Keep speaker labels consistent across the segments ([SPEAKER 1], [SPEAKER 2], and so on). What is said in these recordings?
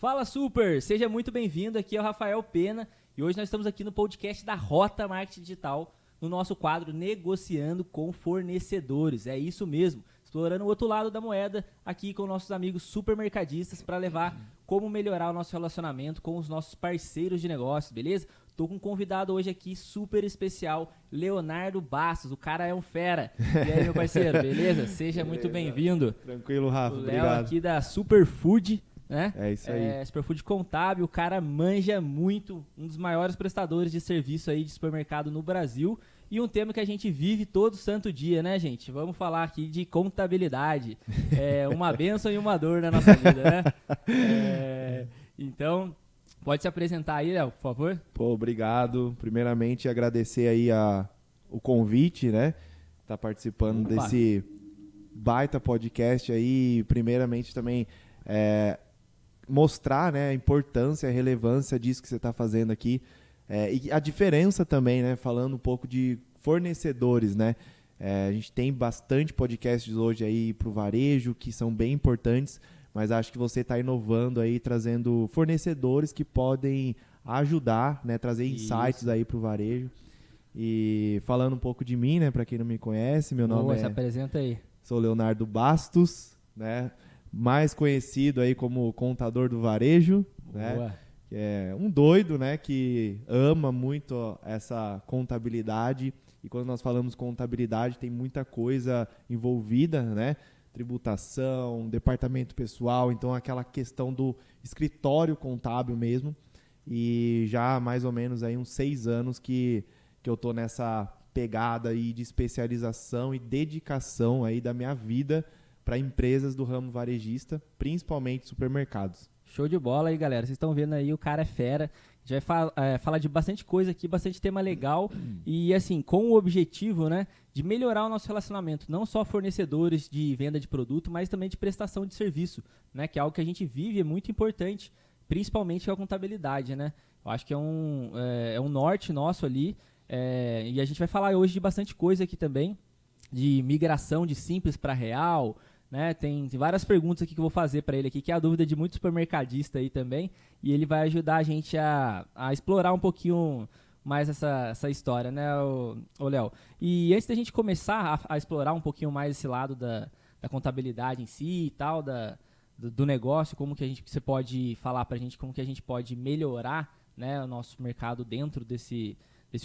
[SPEAKER 1] Fala Super, seja muito bem-vindo, aqui é o Rafael Pena e hoje nós estamos aqui no podcast da Rota Marketing Digital, no nosso quadro Negociando com Fornecedores, é isso mesmo, explorando o outro lado da moeda aqui com nossos amigos supermercadistas para levar como melhorar o nosso relacionamento com os nossos parceiros de negócio, beleza? Tô com um convidado hoje aqui super especial, Leonardo Bastos, o cara é um fera. E aí, meu parceiro, beleza? Seja muito bem-vindo.
[SPEAKER 2] Tranquilo, Rafa,
[SPEAKER 1] o Léo
[SPEAKER 2] obrigado.
[SPEAKER 1] Aqui da Superfood, né?
[SPEAKER 2] É isso aí.
[SPEAKER 1] Superfood Contábil, o cara manja muito, um dos maiores prestadores de serviço aí de supermercado no Brasil. E um tema que a gente vive todo santo dia, né, gente? Vamos falar aqui de contabilidade. É uma bênção e uma dor na nossa vida, né? Então, pode se apresentar aí, Léo, por favor?
[SPEAKER 2] Pô, obrigado. Primeiramente, agradecer aí o convite, né? Tá participando desse baita podcast aí. Primeiramente também mostrar, né, a importância, a relevância disso que você está fazendo aqui. E a diferença também, né? Falando um pouco de fornecedores, né? A gente tem bastante podcasts hoje aí para o varejo que são bem importantes, mas acho que você está inovando aí, trazendo fornecedores que podem ajudar, né? Trazer insights aí para o varejo. E falando um pouco de mim, né? Para quem não me conhece, meu nome
[SPEAKER 1] se apresenta aí.
[SPEAKER 2] Sou Leonardo Bastos, né? Mais conhecido aí como contador do varejo, né? É um doido, né, que ama muito essa contabilidade, e quando nós falamos contabilidade tem muita coisa envolvida, né, tributação, departamento pessoal, então aquela questão do escritório contábil mesmo, e já há mais ou menos aí uns 6 anos que eu tô nessa pegada aí de especialização e dedicação aí da minha vida para empresas do ramo varejista, principalmente supermercados.
[SPEAKER 1] Show de bola aí, galera. Vocês estão vendo aí, o cara é fera. A gente vai falar de bastante coisa aqui, bastante tema legal. E, assim, com o objetivo, né, de melhorar o nosso relacionamento. Não só fornecedores de venda de produto, mas também de prestação de serviço, né, que é algo que a gente vive e é muito importante, principalmente com a contabilidade, né. Eu acho que é um norte nosso ali. E a gente vai falar hoje de bastante coisa aqui também, de migração de simples para real, né? Tem várias perguntas aqui que eu vou fazer para ele aqui, que é a dúvida de muito supermercadista aí também, e ele vai ajudar a gente a explorar um pouquinho mais essa história, né, o Léo? E antes da gente começar a explorar um pouquinho mais esse lado da contabilidade em si e tal, do negócio, como que você pode falar para a gente como que a gente pode melhorar, né, o nosso mercado dentro desse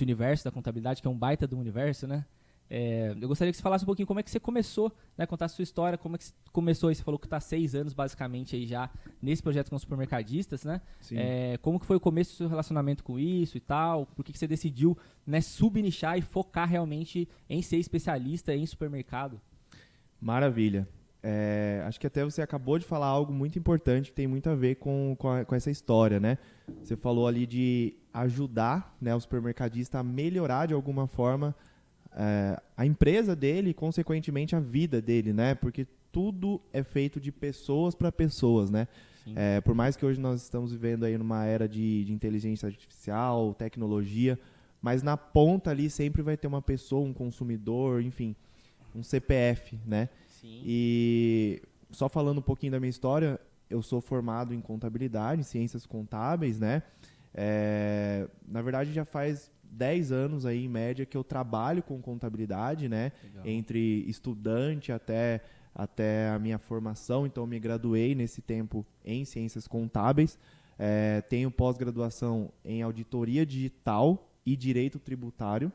[SPEAKER 1] universo da contabilidade, que é um baita do universo, né? Eu gostaria que você falasse um pouquinho como é que você começou, né, contar a sua história, como é que você começou aí, você falou que está 6 anos basicamente aí já nesse projeto com os supermercadistas, né?
[SPEAKER 2] Sim.
[SPEAKER 1] Como que foi o começo do seu relacionamento com isso e tal, por que você decidiu, né, subnichar e focar realmente em ser especialista em supermercado?
[SPEAKER 2] Maravilha. Acho que até você acabou de falar algo muito importante que tem muito a ver com essa história, né? Você falou ali de ajudar, né, o supermercadista a melhorar de alguma forma a empresa dele e, consequentemente, a vida dele, né? Porque tudo é feito de pessoas para pessoas, né? Por mais que hoje nós estamos vivendo aí numa era de inteligência artificial, tecnologia, mas na ponta ali sempre vai ter uma pessoa, um consumidor, enfim, um CPF, né?
[SPEAKER 1] Sim.
[SPEAKER 2] E só falando um pouquinho da minha história, eu sou formado em contabilidade, em ciências contábeis, né? Na verdade, já faz 10 anos aí, em média, que eu trabalho com contabilidade, né?
[SPEAKER 1] Legal.
[SPEAKER 2] Entre estudante até a minha formação. Então, eu me graduei nesse tempo em ciências contábeis. Tenho pós-graduação em auditoria digital e direito tributário.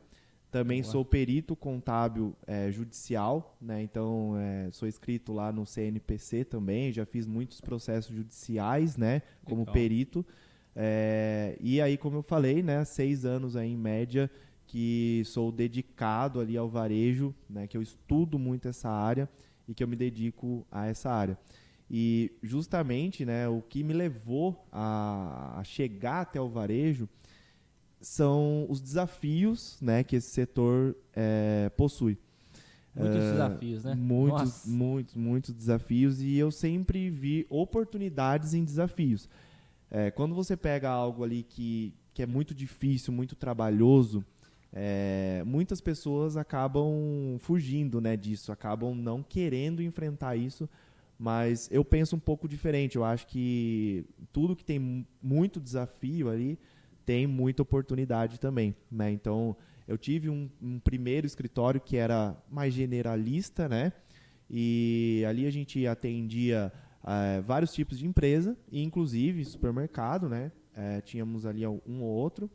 [SPEAKER 2] Também sou perito contábil judicial, né? Então, sou inscrito lá no CNPC também. Já fiz muitos processos judiciais, né? Como perito. E aí, como eu falei, né, 6 anos aí, em média, que sou dedicado ali ao varejo, né, que eu estudo muito essa área e que eu me dedico a essa área. E justamente, né, o que me levou a chegar até o varejo são os desafios, né, que esse setor possui.
[SPEAKER 1] Muitos desafios, né?
[SPEAKER 2] Muitos desafios, e eu sempre vi oportunidades em desafios. Quando você pega algo ali que é muito difícil, muito trabalhoso, muitas pessoas acabam fugindo, né, disso, acabam não querendo enfrentar isso, Mas eu penso um pouco diferente. Eu acho que tudo que tem muito desafio ali tem muita oportunidade também, né? Então, eu tive um primeiro escritório que era mais generalista, né? E ali a gente atendia vários tipos de empresa, inclusive supermercado, né? Tínhamos ali um ou outro.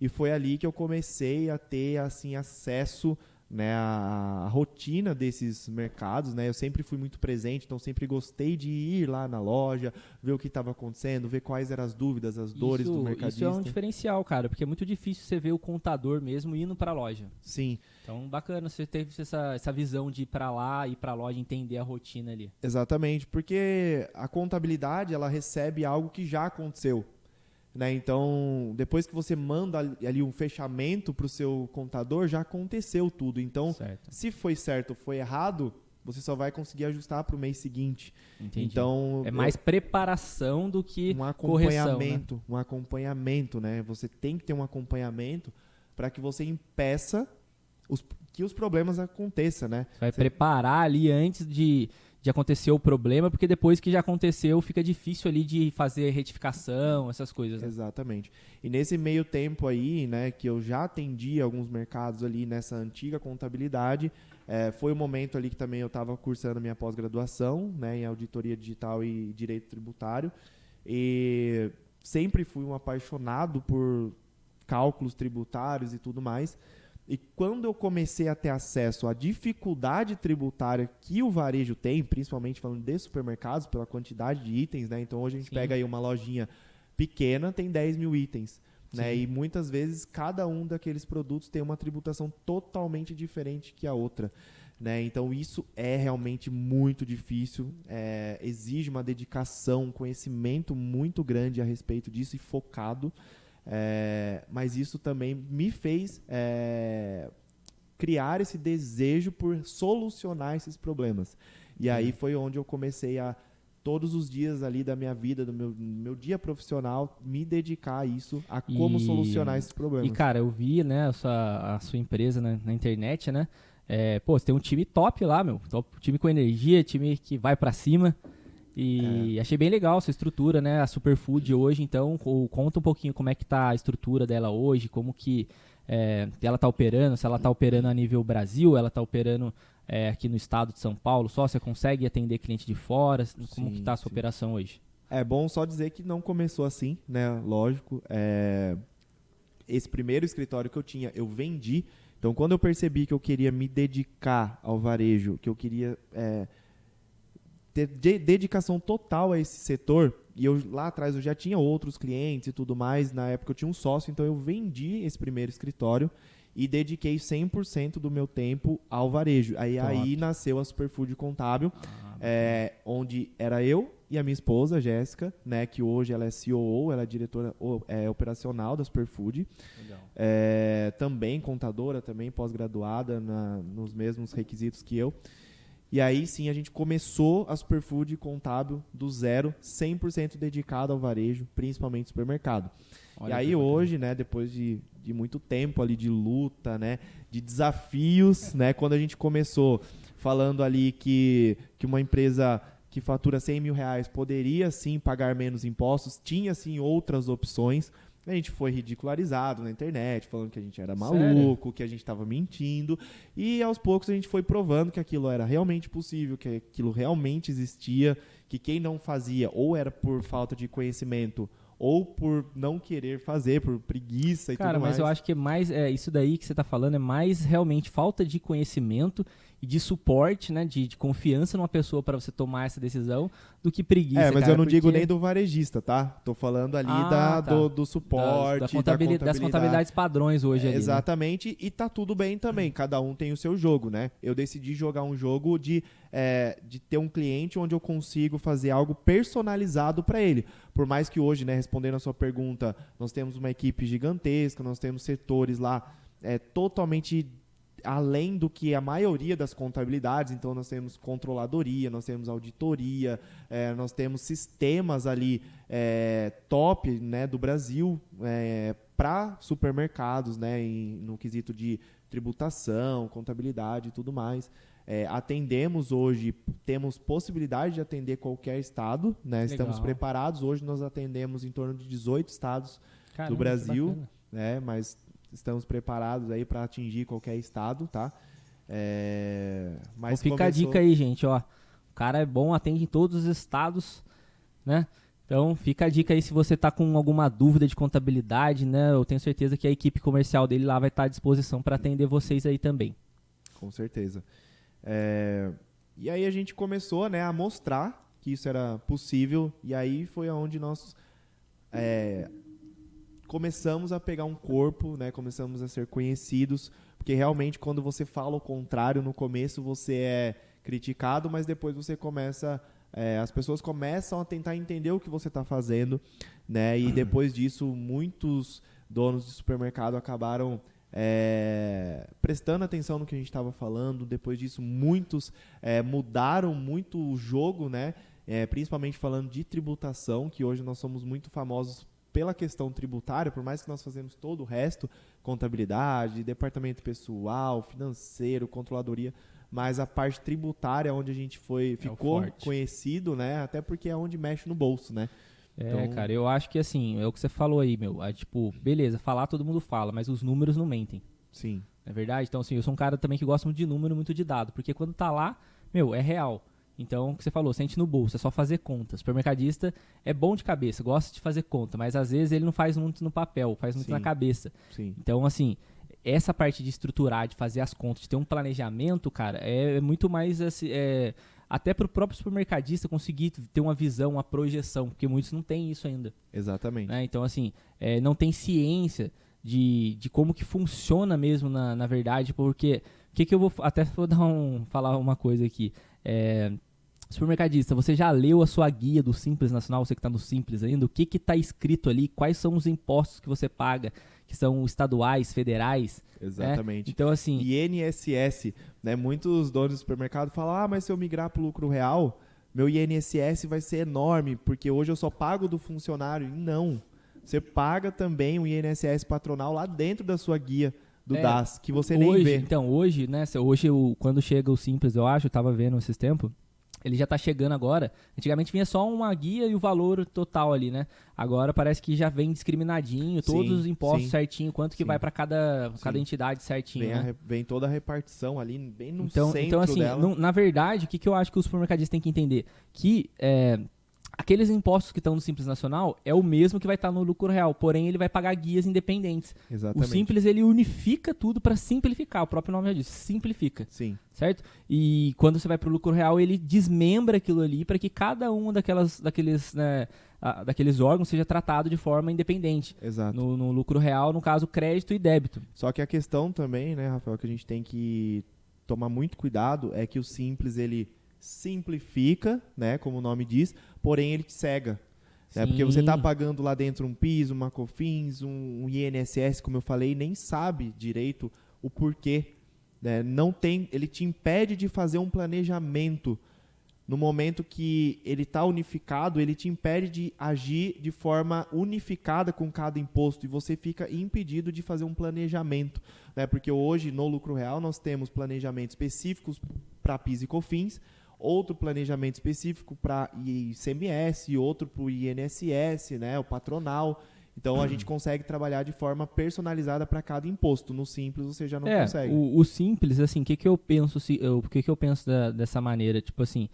[SPEAKER 2] E foi ali que eu comecei a ter assim, acesso, né, à rotina desses mercados, né? Eu sempre fui muito presente, então sempre gostei de ir lá na loja, ver o que estava acontecendo, ver quais eram as dúvidas, as dores do mercadista.
[SPEAKER 1] Isso é um diferencial, cara, porque é muito difícil você ver o contador mesmo indo para a loja.
[SPEAKER 2] Sim.
[SPEAKER 1] Então, bacana, você teve essa visão de ir para lá, ir para a loja, entender a rotina ali.
[SPEAKER 2] Exatamente, porque a contabilidade, ela recebe algo que já aconteceu. Né? Então, depois que você manda ali um fechamento para o seu contador, já aconteceu tudo. Então,
[SPEAKER 1] certo.
[SPEAKER 2] Se foi certo ou foi errado, você só vai conseguir ajustar para o mês seguinte.
[SPEAKER 1] Entendi.
[SPEAKER 2] Então,
[SPEAKER 1] é mais preparação do que
[SPEAKER 2] um
[SPEAKER 1] acompanhamento,
[SPEAKER 2] correção, né? Um acompanhamento, né? Você tem que ter um acompanhamento para que você impeça que os problemas aconteçam, né?
[SPEAKER 1] Você vai preparar ali antes de acontecer o problema, porque depois que já aconteceu, fica difícil ali de fazer retificação, essas coisas. Né?
[SPEAKER 2] Exatamente. E nesse meio tempo aí, né, que eu já atendi alguns mercados ali nessa antiga contabilidade, foi o momento ali que também eu estava cursando minha pós-graduação, né, em auditoria digital e direito tributário, e sempre fui um apaixonado por cálculos tributários e tudo mais. E quando eu comecei a ter acesso à dificuldade tributária que o varejo tem, principalmente falando de supermercados, pela quantidade de itens, né? Então hoje a gente pega aí uma lojinha pequena, tem 10 mil itens. Né? E muitas vezes cada um daqueles produtos tem uma tributação totalmente diferente que a outra. Né? Então isso é realmente muito difícil, exige uma dedicação, um conhecimento muito grande a respeito disso e focado. Mas isso também me fez criar esse desejo por solucionar esses problemas. E aí foi onde eu comecei a, todos os dias ali da minha vida, do meu dia profissional, me dedicar a isso, a como solucionar esses problemas.
[SPEAKER 1] E, cara, eu vi, né, a sua empresa na internet, né? Você tem um time top lá, meu. Time com energia, time que vai pra cima. E achei bem legal essa estrutura, né? A Superfood hoje, então, conta um pouquinho como é que tá a estrutura dela hoje, como que ela tá operando, se ela tá operando a nível Brasil, ela tá operando aqui no estado de São Paulo só, você consegue atender cliente de fora, como que tá a sua operação hoje?
[SPEAKER 2] É bom só dizer que não começou assim, né? Lógico, esse primeiro escritório que eu tinha, eu vendi, então quando eu percebi que eu queria me dedicar ao varejo, que eu queria ter dedicação total a esse setor, e lá atrás eu já tinha outros clientes e tudo mais, na época eu tinha um sócio, então eu vendi esse primeiro escritório e dediquei 100% do meu tempo ao varejo. Aí nasceu a Superfood Contábil, onde era eu e a minha esposa, Jéssica, né, que hoje ela é COO, ela é diretora operacional da Superfood. Legal. Também contadora, também pós-graduada nos mesmos requisitos que eu. E aí sim a gente começou a Superfood Contábil do zero, 100% dedicado ao varejo, principalmente supermercado. Olha, e aí hoje, né, depois de muito tempo ali de luta, né, de desafios, né, quando a gente começou falando ali que uma empresa que fatura 100 mil reais poderia sim pagar menos impostos, tinha sim outras opções. A gente foi ridicularizado na internet, falando que a gente era maluco, que a gente estava mentindo. E aos poucos a gente foi provando que aquilo era realmente possível, que aquilo realmente existia, que quem não fazia ou era por falta de conhecimento ou por não querer fazer, por preguiça e tudo mais.
[SPEAKER 1] Cara, mas eu acho que isso daí que você está falando é mais realmente falta de conhecimento e de suporte, né, de confiança numa pessoa para você tomar essa decisão, do que preguiça,
[SPEAKER 2] mas eu não digo nem do varejista, tá? Tô falando ali do suporte,
[SPEAKER 1] das contabilidades padrões hoje ali,
[SPEAKER 2] exatamente,
[SPEAKER 1] né?
[SPEAKER 2] E tá tudo bem também, cada um tem o seu jogo, né? Eu decidi jogar um jogo de ter um cliente onde eu consigo fazer algo personalizado para ele. Por mais que hoje, né, respondendo a sua pergunta, nós temos uma equipe gigantesca, nós temos setores lá totalmente além do que a maioria das contabilidades, então nós temos controladoria, nós temos auditoria, nós temos sistemas ali top, né, do Brasil para supermercados, né, no quesito de tributação, contabilidade e tudo mais. Atendemos hoje, temos possibilidade de atender qualquer estado, né? Estamos preparados. Hoje nós atendemos em torno de 18 estados do Brasil, né? Mas estamos preparados aí para atingir qualquer estado, tá?
[SPEAKER 1] Mas fica a dica aí, gente, ó. O cara é bom, atende em todos os estados, né? Então, fica a dica aí se você tá com alguma dúvida de contabilidade, né? Eu tenho certeza que a equipe comercial dele lá vai estar à disposição para atender vocês aí também.
[SPEAKER 2] Com certeza. E aí a gente começou, né, a mostrar que isso era possível, e aí foi onde nós começamos a pegar um corpo, né, começamos a ser conhecidos, porque realmente quando você fala o contrário no começo você é criticado, mas depois você começa, as pessoas começam a tentar entender o que você está fazendo, né, e depois disso muitos donos de supermercado acabaram prestando atenção no que a gente estava falando. Depois disso, muitos mudaram muito o jogo, né? Principalmente falando de tributação, que hoje nós somos muito famosos pela questão tributária, por mais que nós fazemos todo o resto, contabilidade, departamento pessoal, financeiro, controladoria, mas a parte tributária é onde a gente ficou conhecido, né? Até porque é onde mexe no bolso, né?
[SPEAKER 1] Então, cara, eu acho que assim, é o que você falou aí, meu. Tipo, beleza, falar todo mundo fala, mas os números não mentem.
[SPEAKER 2] Sim.
[SPEAKER 1] Não é verdade? Então, assim, eu sou um cara também que gosta muito de número, muito de dado, porque quando tá lá, meu, é real. Então, o que você falou, sente no bolso, é só fazer conta. O supermercadista é bom de cabeça, gosta de fazer conta, mas às vezes ele não faz muito no papel, faz muito na cabeça.
[SPEAKER 2] Sim.
[SPEAKER 1] Então, assim, essa parte de estruturar, de fazer as contas, de ter um planejamento, cara, é muito mais assim, até para o próprio supermercadista conseguir ter uma visão, uma projeção, porque muitos não têm isso ainda.
[SPEAKER 2] Exatamente.
[SPEAKER 1] Né? Então, assim, não tem ciência de como que funciona mesmo na verdade, porque que eu vou até vou falar uma coisa aqui. Supermercadista, você já leu a sua guia do Simples Nacional, você que está no Simples ainda? O que está escrito ali? Quais são os impostos que você paga, que são estaduais, federais?
[SPEAKER 2] Exatamente.
[SPEAKER 1] Então, assim...
[SPEAKER 2] INSS, né? Muitos donos de supermercado falam, mas se eu migrar para o lucro real, meu INSS vai ser enorme, porque hoje eu só pago do funcionário. E não, você paga também o INSS patronal lá dentro da sua guia do DAS, que você nem vê.
[SPEAKER 1] Então, hoje, né, quando chega o Simples, eu estava vendo esses tempos, ele já está chegando agora. Antigamente vinha só uma guia e o valor total ali, né? Agora parece que já vem discriminadinho, todos os impostos certinho, quanto que vai para cada entidade certinho.
[SPEAKER 2] Vem toda a repartição ali, bem no
[SPEAKER 1] centro
[SPEAKER 2] então, assim,
[SPEAKER 1] dela. Na verdade, o que eu acho que os supermercadistas têm que entender? Que aqueles impostos que estão no Simples Nacional é o mesmo que vai estar no lucro real, porém ele vai pagar guias independentes.
[SPEAKER 2] Exatamente.
[SPEAKER 1] O Simples, ele unifica tudo para simplificar, o próprio nome já diz, simplifica.
[SPEAKER 2] Sim.
[SPEAKER 1] Certo? E quando você vai para o lucro real, ele desmembra aquilo ali para que cada um daqueles órgãos seja tratado de forma independente.
[SPEAKER 2] Exato.
[SPEAKER 1] No lucro real, no caso, crédito e débito.
[SPEAKER 2] Só que a questão também, né, Rafael, que a gente tem que tomar muito cuidado é que o Simples, ele simplifica, né, como o nome diz, porém ele te cega. Né, porque você está pagando lá dentro um PIS, uma COFINS, um INSS, como eu falei, nem sabe direito o porquê. Né, ele te impede de fazer um planejamento. No momento que ele está unificado, ele te impede de agir de forma unificada com cada imposto e você fica impedido de fazer um planejamento. Né, porque hoje, no lucro real, nós temos planejamentos específicos para PIS e COFINS, outro planejamento específico para ICMS, outro para o INSS, né, o patronal. Então, a gente consegue trabalhar de forma personalizada para cada imposto. No Simples, você já não consegue.
[SPEAKER 1] O Simples, assim, o que eu penso dessa maneira? Tipo assim,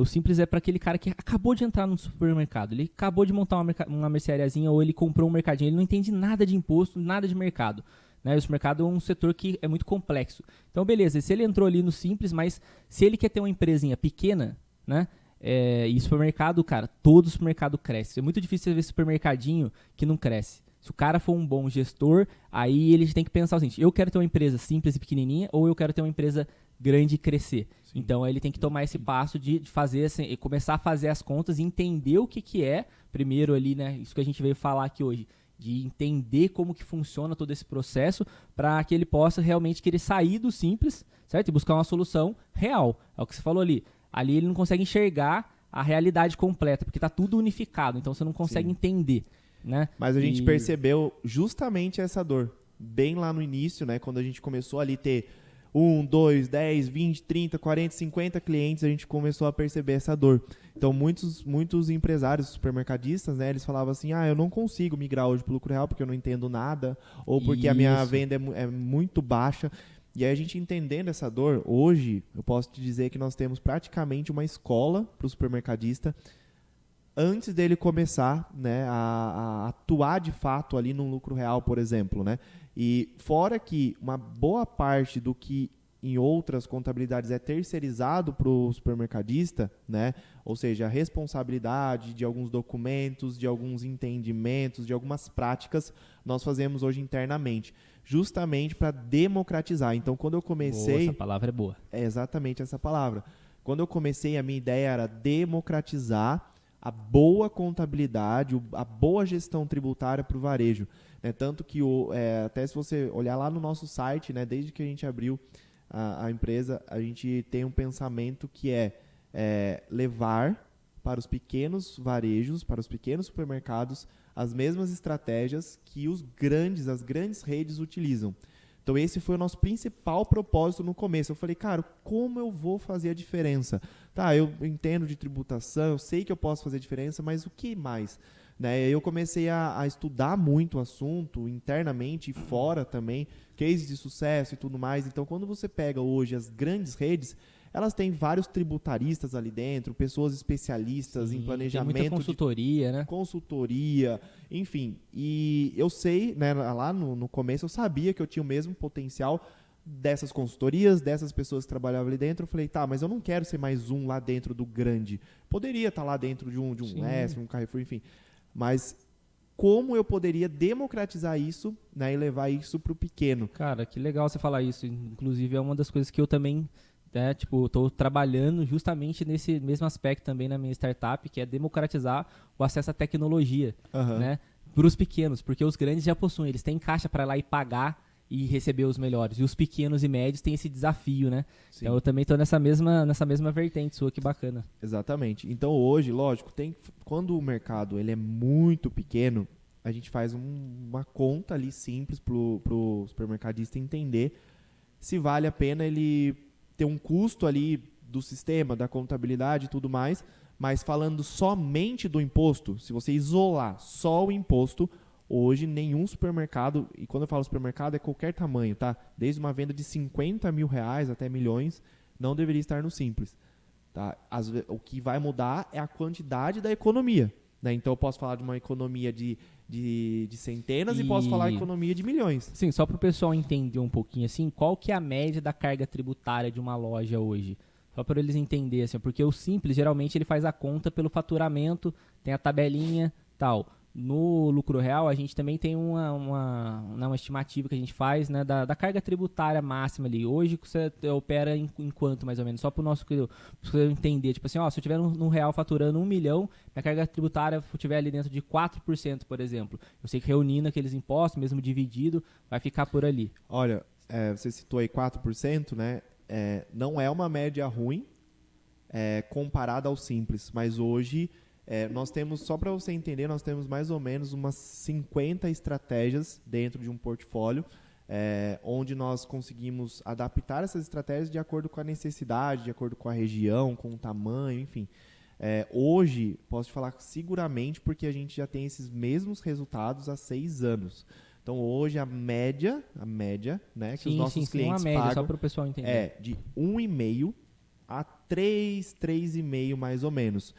[SPEAKER 1] o Simples é para aquele cara que acabou de entrar no supermercado. Ele acabou de montar uma merceariazinha ou ele comprou um mercadinho. Ele não entende nada de imposto, nada de mercado. Né? O supermercado é um setor que é muito complexo. Então, beleza, se ele entrou ali no Simples, mas se ele quer ter uma empresinha pequena, né? E supermercado, cara, todo supermercado cresce. É muito difícil você ver supermercadinho que não cresce. Se o cara for um bom gestor, aí ele tem que pensar o seguinte: eu quero ter uma empresa simples e pequenininha ou eu quero ter uma empresa grande e crescer. Sim. Então, ele tem que tomar esse passo de fazer assim, começar a fazer as contas e entender o que é, primeiro ali, né, isso que a gente veio falar aqui hoje, de entender como que funciona todo esse processo para que ele possa realmente querer sair do Simples, certo? E buscar uma solução real. É o que você falou ali. Ali ele não consegue enxergar a realidade completa, porque está tudo unificado, então você não consegue entender. Né?
[SPEAKER 2] Mas a gente percebeu justamente essa dor, bem lá no início, né, quando a gente começou ali ter 2, 10, 20, 30, 40, 50 clientes, a gente começou a perceber essa dor. Então, muitos empresários, supermercadistas, né, eles falavam assim, eu não consigo migrar hoje para o lucro real porque eu não entendo nada, ou porque a minha venda é muito baixa. E aí a gente entendendo essa dor, hoje eu posso te dizer que nós temos praticamente uma escola para o supermercadista antes dele começar, né, a atuar de fato ali no lucro real, por exemplo, né? E fora que uma boa parte do que em outras contabilidades é terceirizado para o supermercadista, né? Ou seja, a responsabilidade de alguns documentos, de alguns entendimentos, de algumas práticas, nós fazemos hoje internamente, justamente para democratizar. Então, quando eu comecei...
[SPEAKER 1] Boa, essa palavra é boa.
[SPEAKER 2] É exatamente essa palavra. Quando eu comecei, a minha ideia era democratizar a boa contabilidade, a boa gestão tributária para o varejo. Né? Tanto que, até se você olhar lá no nosso site, né, desde que a gente abriu a empresa, a gente tem um pensamento que é levar para os pequenos varejos, para os pequenos supermercados, as mesmas estratégias que as grandes redes utilizam. Então, esse foi o nosso principal propósito no começo. Eu falei, cara, como eu vou fazer a diferença? Tá, eu entendo de tributação, eu sei que eu posso fazer a diferença, mas o que mais? Né? Eu comecei a estudar muito o assunto, internamente e fora também, cases de sucesso e tudo mais. Então, quando você pega hoje as grandes redes, elas têm vários tributaristas ali dentro, pessoas especialistas em planejamento.
[SPEAKER 1] Tem muita consultoria, né?
[SPEAKER 2] Consultoria, enfim. E eu sei, né, lá no começo, eu sabia que eu tinha o mesmo potencial dessas consultorias, dessas pessoas que trabalhavam ali dentro. Eu falei, tá, mas eu não quero ser mais um lá dentro do grande. Poderia estar lá dentro de um Extra, um Carrefour, enfim. Mas como eu poderia democratizar isso, né, e levar isso para o pequeno?
[SPEAKER 1] Cara, que legal você falar isso. Inclusive, é uma das coisas que eu também... estou trabalhando justamente nesse mesmo aspecto também na minha startup, que é democratizar o acesso à tecnologia, né, para os pequenos, porque os grandes já possuem, eles têm caixa para ir lá e pagar e receber os melhores, e os pequenos e médios têm esse desafio, né?
[SPEAKER 2] Sim.
[SPEAKER 1] Então eu também estou nessa mesma vertente sua, que bacana.
[SPEAKER 2] Exatamente. Então hoje, lógico, quando o mercado ele é muito pequeno, a gente faz uma conta ali simples pro supermercadista entender se vale a pena ele ter um custo ali do sistema, da contabilidade e tudo mais, mas falando somente do imposto, se você isolar só o imposto, hoje nenhum supermercado, e quando eu falo supermercado é qualquer tamanho, tá? Desde uma venda de 50 mil reais até milhões, não deveria estar no Simples. Tá? O que vai mudar é a quantidade da economia. Né? Então eu posso falar de uma economia de centenas e posso falar de economia de milhões.
[SPEAKER 1] Sim, só para o pessoal entender um pouquinho assim, qual que é a média da carga tributária de uma loja hoje? Só para eles entenderem, assim, porque o Simples, geralmente, ele faz a conta pelo faturamento, tem a tabelinha tal. No lucro real, a gente também tem uma estimativa que a gente faz, né, da carga tributária máxima ali. Hoje você opera em quanto, mais ou menos? Só para você entender. Tipo assim, se eu estiver no real faturando 1 milhão, minha carga tributária estiver ali dentro de 4%, por exemplo. Eu sei que reunindo aqueles impostos, mesmo dividido, vai ficar por ali.
[SPEAKER 2] Olha, você citou aí 4%, né? Não é uma média ruim comparada ao Simples, mas hoje... nós temos, só para você entender, nós temos mais ou menos umas 50 estratégias dentro de um portfólio, onde nós conseguimos adaptar essas estratégias de acordo com a necessidade, de acordo com a região, com o tamanho, enfim. Hoje, posso te falar seguramente porque a gente já tem esses mesmos resultados há 6 anos. Então, hoje, a média, né, que os nossos clientes
[SPEAKER 1] média,
[SPEAKER 2] pagam
[SPEAKER 1] só para o pessoal entender.
[SPEAKER 2] É de 1,5 a 3,5 mais ou menos.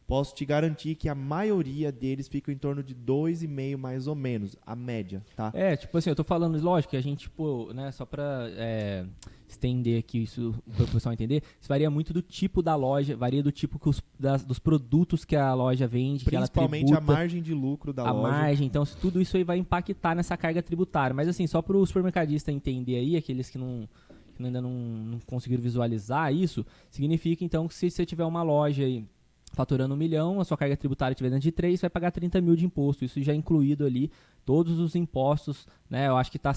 [SPEAKER 2] Posso te garantir que a maioria deles fica em torno de 2,5 mais ou menos, a média, tá?
[SPEAKER 1] Tipo assim, eu tô falando, lógico, que a gente, né, só pra estender aqui isso para o pessoal entender, isso varia muito do tipo da loja, varia do tipo dos produtos que a loja vende,
[SPEAKER 2] principalmente
[SPEAKER 1] que ela tributa,
[SPEAKER 2] a margem de lucro da loja.
[SPEAKER 1] A margem, então tudo isso aí vai impactar nessa carga tributária. Mas assim, só para o supermercadista entender aí, aqueles que ainda não conseguiram visualizar isso, significa então que se você tiver uma loja aí, faturando 1 milhão, a sua carga tributária estiver dentro de 3, você vai pagar 30 mil de imposto. Isso já é incluído ali, todos os impostos, né? Eu acho que está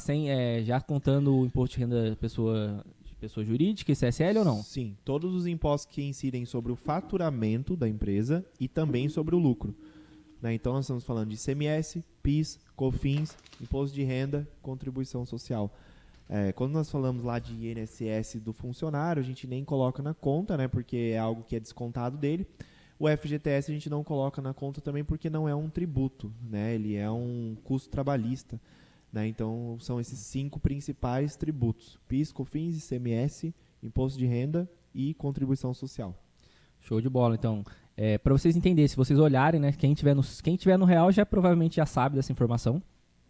[SPEAKER 1] já contando o imposto de renda de pessoa jurídica e CSL ou não?
[SPEAKER 2] Sim, todos os impostos que incidem sobre o faturamento da empresa e também sobre o lucro. Né? Então nós estamos falando de ICMS, PIS, COFINS, imposto de renda, contribuição social. Quando nós falamos lá de INSS do funcionário, a gente nem coloca na conta, né, porque é algo que é descontado dele. O FGTS a gente não coloca na conta também porque não é um tributo, né, ele é um custo trabalhista. Né, então, são esses 5 principais tributos: PIS, COFINS, ICMS, Imposto de Renda e Contribuição Social.
[SPEAKER 1] Show de bola. Então, para vocês entenderem, se vocês olharem, né, quem tiver no Real já provavelmente já sabe dessa informação,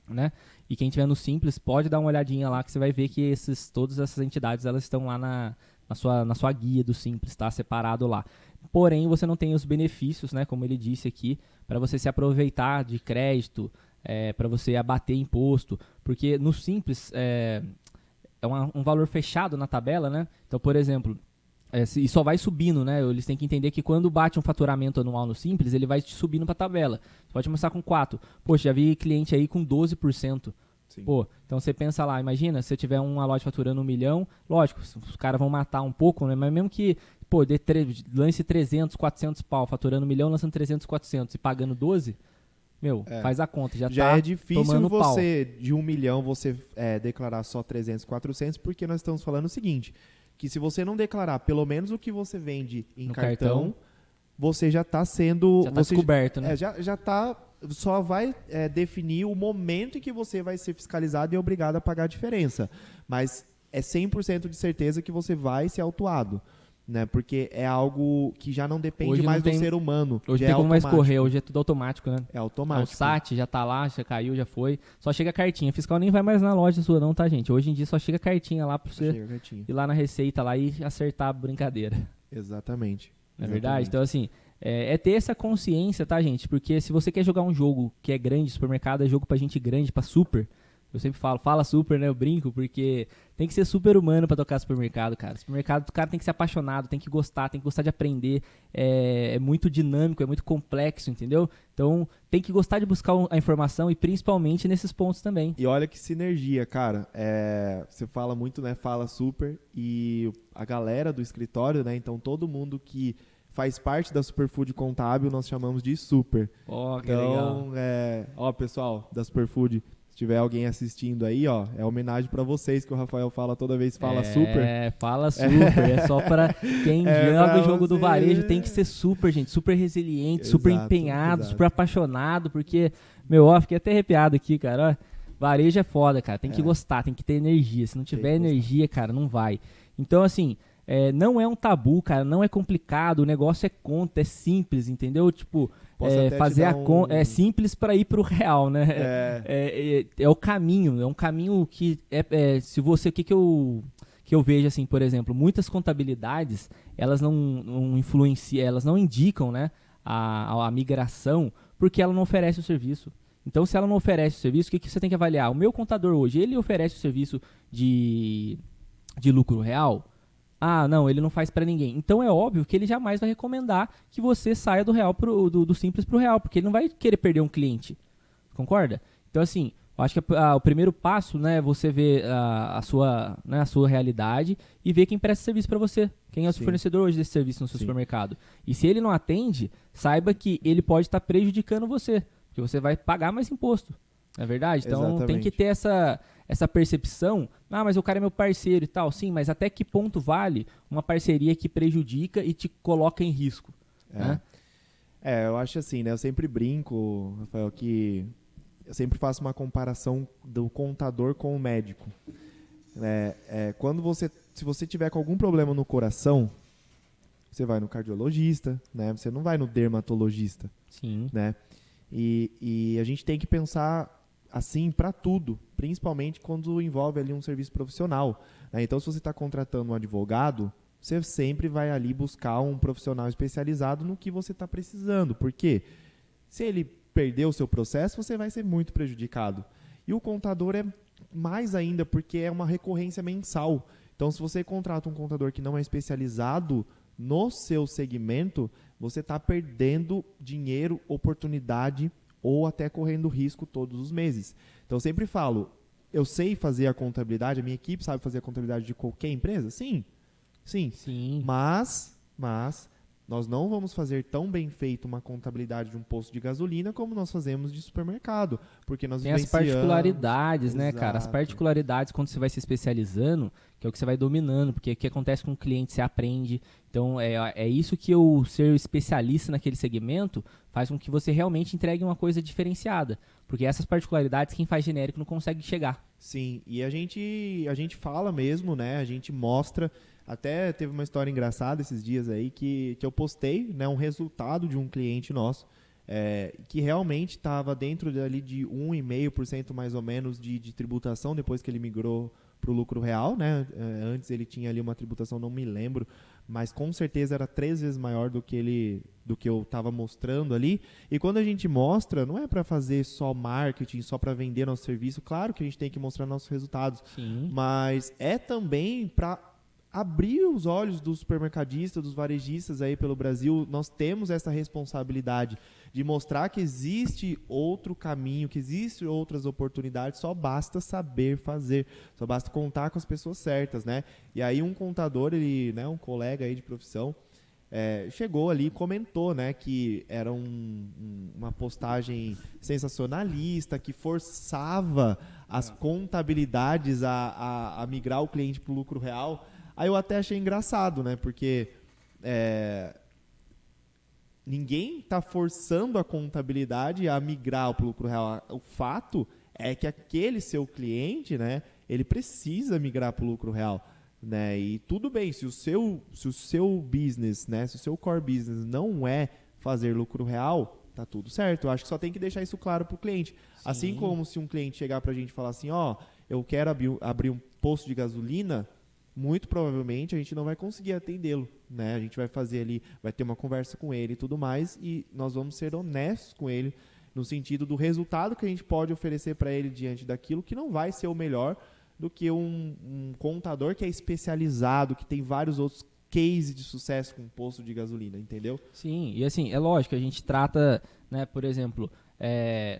[SPEAKER 1] né? E quem tiver no Simples pode dar uma olhadinha lá que você vai ver que todas essas entidades elas estão lá na sua guia do Simples, tá? Separado lá. Porém, você não tem os benefícios, né? Como ele disse aqui, para você se aproveitar de crédito, para você abater imposto, porque no Simples é um valor fechado na tabela, né? Então, por exemplo, e só vai subindo, né? Eles têm que entender que quando bate um faturamento anual no Simples, ele vai subindo para a tabela. Você pode começar com 4%. Poxa, já vi cliente aí com 12%. Sim. Pô, então você pensa lá, imagina, se você tiver uma loja faturando 1 milhão, lógico, os caras vão matar um pouco, né? Mas mesmo que, pô, lance 300, 400 pau, faturando 1 milhão, lançando 300, 400 e pagando 12%, faz a conta, já tá
[SPEAKER 2] é difícil
[SPEAKER 1] tomando
[SPEAKER 2] você,
[SPEAKER 1] pau.
[SPEAKER 2] de 1 milhão, você declarar só 300, 400, porque nós estamos falando o seguinte, que se você não declarar pelo menos o que você vende em cartão, você já está sendo...
[SPEAKER 1] Já está descoberto, né?
[SPEAKER 2] Já está... Só vai definir o momento em que você vai ser fiscalizado e obrigado a pagar a diferença. Mas é 100% de certeza que você vai ser autuado. Né? Porque é algo que já não depende
[SPEAKER 1] hoje
[SPEAKER 2] mais do ser humano.
[SPEAKER 1] Hoje não tem como mais correr, hoje é tudo automático, né?
[SPEAKER 2] É automático.
[SPEAKER 1] O SAT já tá lá, já caiu, já foi. Só chega a cartinha. Fiscal nem vai mais na loja sua não, tá, gente? Hoje em dia só chega a cartinha lá pra você ir lá na Receita lá e acertar a brincadeira.
[SPEAKER 2] Exatamente.
[SPEAKER 1] Não é verdade? Então, assim, ter essa consciência, tá, gente? Porque se você quer jogar um jogo que é grande, supermercado é jogo pra gente grande, pra super... Eu sempre fala super, né? Eu brinco, porque tem que ser super humano pra tocar supermercado, cara. Supermercado, o cara tem que ser apaixonado, tem que gostar de aprender. É muito dinâmico, é muito complexo, entendeu? Então, tem que gostar de buscar a informação e principalmente nesses pontos também.
[SPEAKER 2] E olha que sinergia, cara. Você fala muito, né? Fala super. E a galera do escritório, né? Então, todo mundo que faz parte da Superfood Contábil, nós chamamos de super.
[SPEAKER 1] Ó, que legal.
[SPEAKER 2] Ó, pessoal da Superfood, se tiver alguém assistindo aí, ó, é homenagem pra vocês que o Rafael fala toda vez, fala super.
[SPEAKER 1] Fala super. É só pra quem joga o jogo do varejo, tem que ser super, gente. Super resiliente, super empenhado, super apaixonado, porque, fiquei até arrepiado aqui, cara. Ó, varejo é foda, cara. Tem que gostar, tem que ter energia. Se não tiver energia, cara, não vai. Então, assim, não é um tabu, cara, não é complicado, o negócio é conta, é simples, entendeu? Tipo... fazer a conta é simples para ir para o real, né? É o caminho, é um caminho que se você que eu vejo assim, por exemplo, muitas contabilidades elas não influenciam, elas não indicam, né, a migração porque ela não oferece o serviço. Então, se ela não oferece o serviço, o que você tem que avaliar? O meu contador hoje, ele oferece o serviço de lucro real? Ah, não, ele não faz pra ninguém. Então é óbvio que ele jamais vai recomendar que você saia do real do simples pro real, porque ele não vai querer perder um cliente. Concorda? Então, assim, eu acho que o primeiro passo, né, é você ver a sua realidade e ver quem presta serviço para você. Quem é o seu fornecedor hoje desse serviço no seu supermercado. E se ele não atende, saiba que ele pode estar prejudicando você, porque você vai pagar mais imposto. Não é verdade? Então tem que ter essa percepção. Ah, mas o cara é meu parceiro e tal. Sim, mas até que ponto vale uma parceria que prejudica e te coloca em risco? Né?
[SPEAKER 2] Eu acho assim, né? Eu sempre brinco, Rafael, que eu sempre faço uma comparação do contador com o médico. Se você tiver com algum problema no coração, você vai no cardiologista, né? Você não vai no dermatologista.
[SPEAKER 1] Sim.
[SPEAKER 2] Né? E a gente tem que pensar assim para tudo, principalmente quando envolve ali um serviço profissional. Né? Então, se você está contratando um advogado, você sempre vai ali buscar um profissional especializado no que você está precisando. Porque se ele perder o seu processo, você vai ser muito prejudicado. E o contador é mais ainda, porque é uma recorrência mensal. Então, se você contrata um contador que não é especializado no seu segmento, você está perdendo dinheiro, oportunidade ou até correndo risco todos os meses. Então, eu sempre falo, eu sei fazer a contabilidade, a minha equipe sabe fazer a contabilidade de qualquer empresa? Sim. Mas Nós não vamos fazer tão bem feito uma contabilidade de um posto de gasolina como nós fazemos de supermercado, porque nós
[SPEAKER 1] Tem as
[SPEAKER 2] vivenciamos.
[SPEAKER 1] particularidades, né, cara? As
[SPEAKER 2] Exato.
[SPEAKER 1] particularidades, quando você vai se especializando, que é o que você vai dominando, porque o que acontece com o cliente, você aprende. Então, é isso que o ser especialista naquele segmento faz com que você realmente entregue uma coisa diferenciada. Porque essas particularidades, quem faz genérico não consegue chegar.
[SPEAKER 2] Sim, e a gente fala mesmo, né? A gente mostra. Até teve uma história engraçada esses dias aí que eu postei, né, um resultado de um cliente nosso que realmente estava dentro ali de 1,5% mais ou menos de tributação depois que ele migrou para o lucro real, né? Antes ele tinha ali uma tributação, não me lembro, mas com certeza era 3 vezes maior do que eu estava mostrando ali. E quando a gente mostra, não é para fazer só marketing, só para vender nosso serviço. Claro que a gente tem que mostrar nossos resultados,
[SPEAKER 1] Sim.
[SPEAKER 2] mas é também para abrir os olhos dos supermercadistas, dos varejistas aí pelo Brasil. Nós temos essa responsabilidade de mostrar que existe outro caminho, que existem outras oportunidades, só basta saber fazer, só basta contar com as pessoas certas, né? E aí um contador, um colega aí de profissão, chegou ali e comentou, né, que era uma postagem sensacionalista, que forçava as contabilidades a migrar o cliente para o lucro real. Aí eu até achei engraçado, né? Porque ninguém está forçando a contabilidade a migrar para o lucro real. O fato é que aquele seu cliente, né, ele precisa migrar para o lucro real, né? E tudo bem, se o seu business, né, se o seu core business não é fazer lucro real, tá tudo certo. Eu acho que só tem que deixar isso claro para o cliente.
[SPEAKER 1] Sim.
[SPEAKER 2] Assim como se um cliente chegar para a gente e falar assim, eu quero abrir um posto de gasolina, muito provavelmente a gente não vai conseguir atendê-lo, né? A gente vai fazer ali, vai ter uma conversa com ele e tudo mais, e nós vamos ser honestos com ele no sentido do resultado que a gente pode oferecer para ele diante daquilo, que não vai ser o melhor do que um contador que é especializado, que tem vários outros cases de sucesso com posto de gasolina, entendeu?
[SPEAKER 1] Sim, e assim, é lógico, a gente trata, né, por exemplo,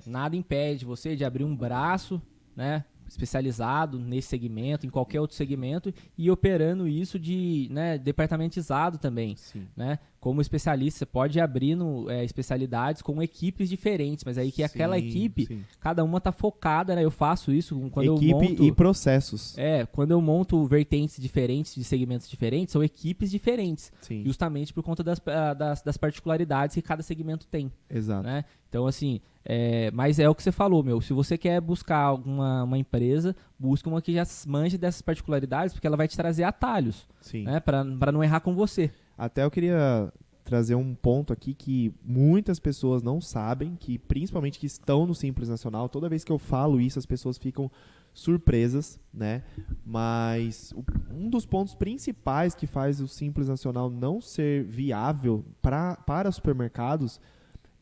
[SPEAKER 1] nada impede você de abrir um braço, né, especializado nesse segmento, em qualquer outro segmento, e operando isso departamentizado também.
[SPEAKER 2] Sim.
[SPEAKER 1] Né? Como especialista, você pode ir abrindo especialidades com equipes diferentes, mas aí que aquela equipe, cada uma está focada, né? Eu faço isso quando
[SPEAKER 2] equipe
[SPEAKER 1] eu monto...
[SPEAKER 2] e processos.
[SPEAKER 1] Quando eu monto vertentes diferentes, de segmentos diferentes, são equipes diferentes.
[SPEAKER 2] Sim.
[SPEAKER 1] Justamente por conta das particularidades que cada segmento tem.
[SPEAKER 2] Exato.
[SPEAKER 1] Né? Então, assim, mas é o que você falou, meu. Se você quer buscar uma empresa, busca uma que já manje dessas particularidades, porque ela vai te trazer atalhos, né? Para não errar com você.
[SPEAKER 2] Até eu queria trazer um ponto aqui que muitas pessoas não sabem, que principalmente que estão no Simples Nacional, toda vez que eu falo isso, as pessoas ficam surpresas, né? Mas um dos pontos principais que faz o Simples Nacional não ser viável para supermercados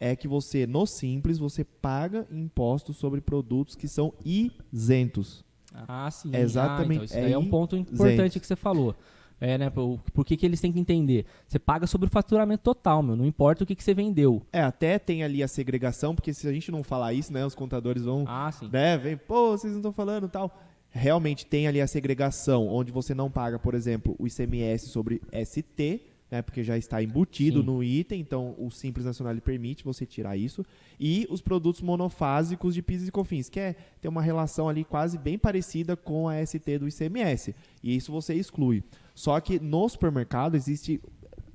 [SPEAKER 2] é que você, no Simples, você paga impostos sobre produtos que são isentos.
[SPEAKER 1] Ah, sim.
[SPEAKER 2] Exatamente.
[SPEAKER 1] Então isso daí é um ponto importante que você falou. Né? Por que eles têm que entender? Você paga sobre o faturamento total, meu. Não importa o que você vendeu.
[SPEAKER 2] Até tem ali a segregação, porque se a gente não falar isso, né, os contadores vão,
[SPEAKER 1] sim.
[SPEAKER 2] né, vem, vocês não estão falando tal. Realmente tem ali a segregação, onde você não paga, por exemplo, o ICMS sobre ST, né, porque já está embutido no item, então o Simples Nacional ele permite você tirar isso. E os produtos monofásicos de PIS e COFINS, que tem uma relação ali quase bem parecida com a ST do ICMS. E isso você exclui. Só que no supermercado existe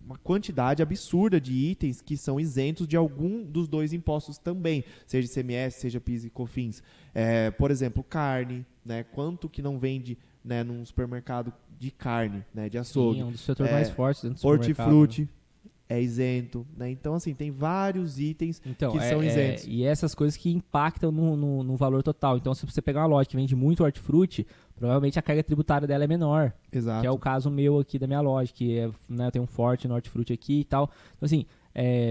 [SPEAKER 2] uma quantidade absurda de itens que são isentos de algum dos dois impostos também, seja ICMS, seja PIS e COFINS. Por exemplo, carne, né? Quanto que não vende, né, num supermercado de carne, né, de açougue.
[SPEAKER 1] Sim, é um dos setores mais fortes dentro do supermercado.
[SPEAKER 2] Hortifruti, é isento, né? Então, assim, tem vários itens que são isentos.
[SPEAKER 1] E essas coisas que impactam no valor total. Então, se você pegar uma loja que vende muito hortifruti, provavelmente a carga tributária dela é menor.
[SPEAKER 2] Exato.
[SPEAKER 1] Que é o caso meu aqui da minha loja, que eu tenho um forte no hortifruti aqui e tal. Então, assim,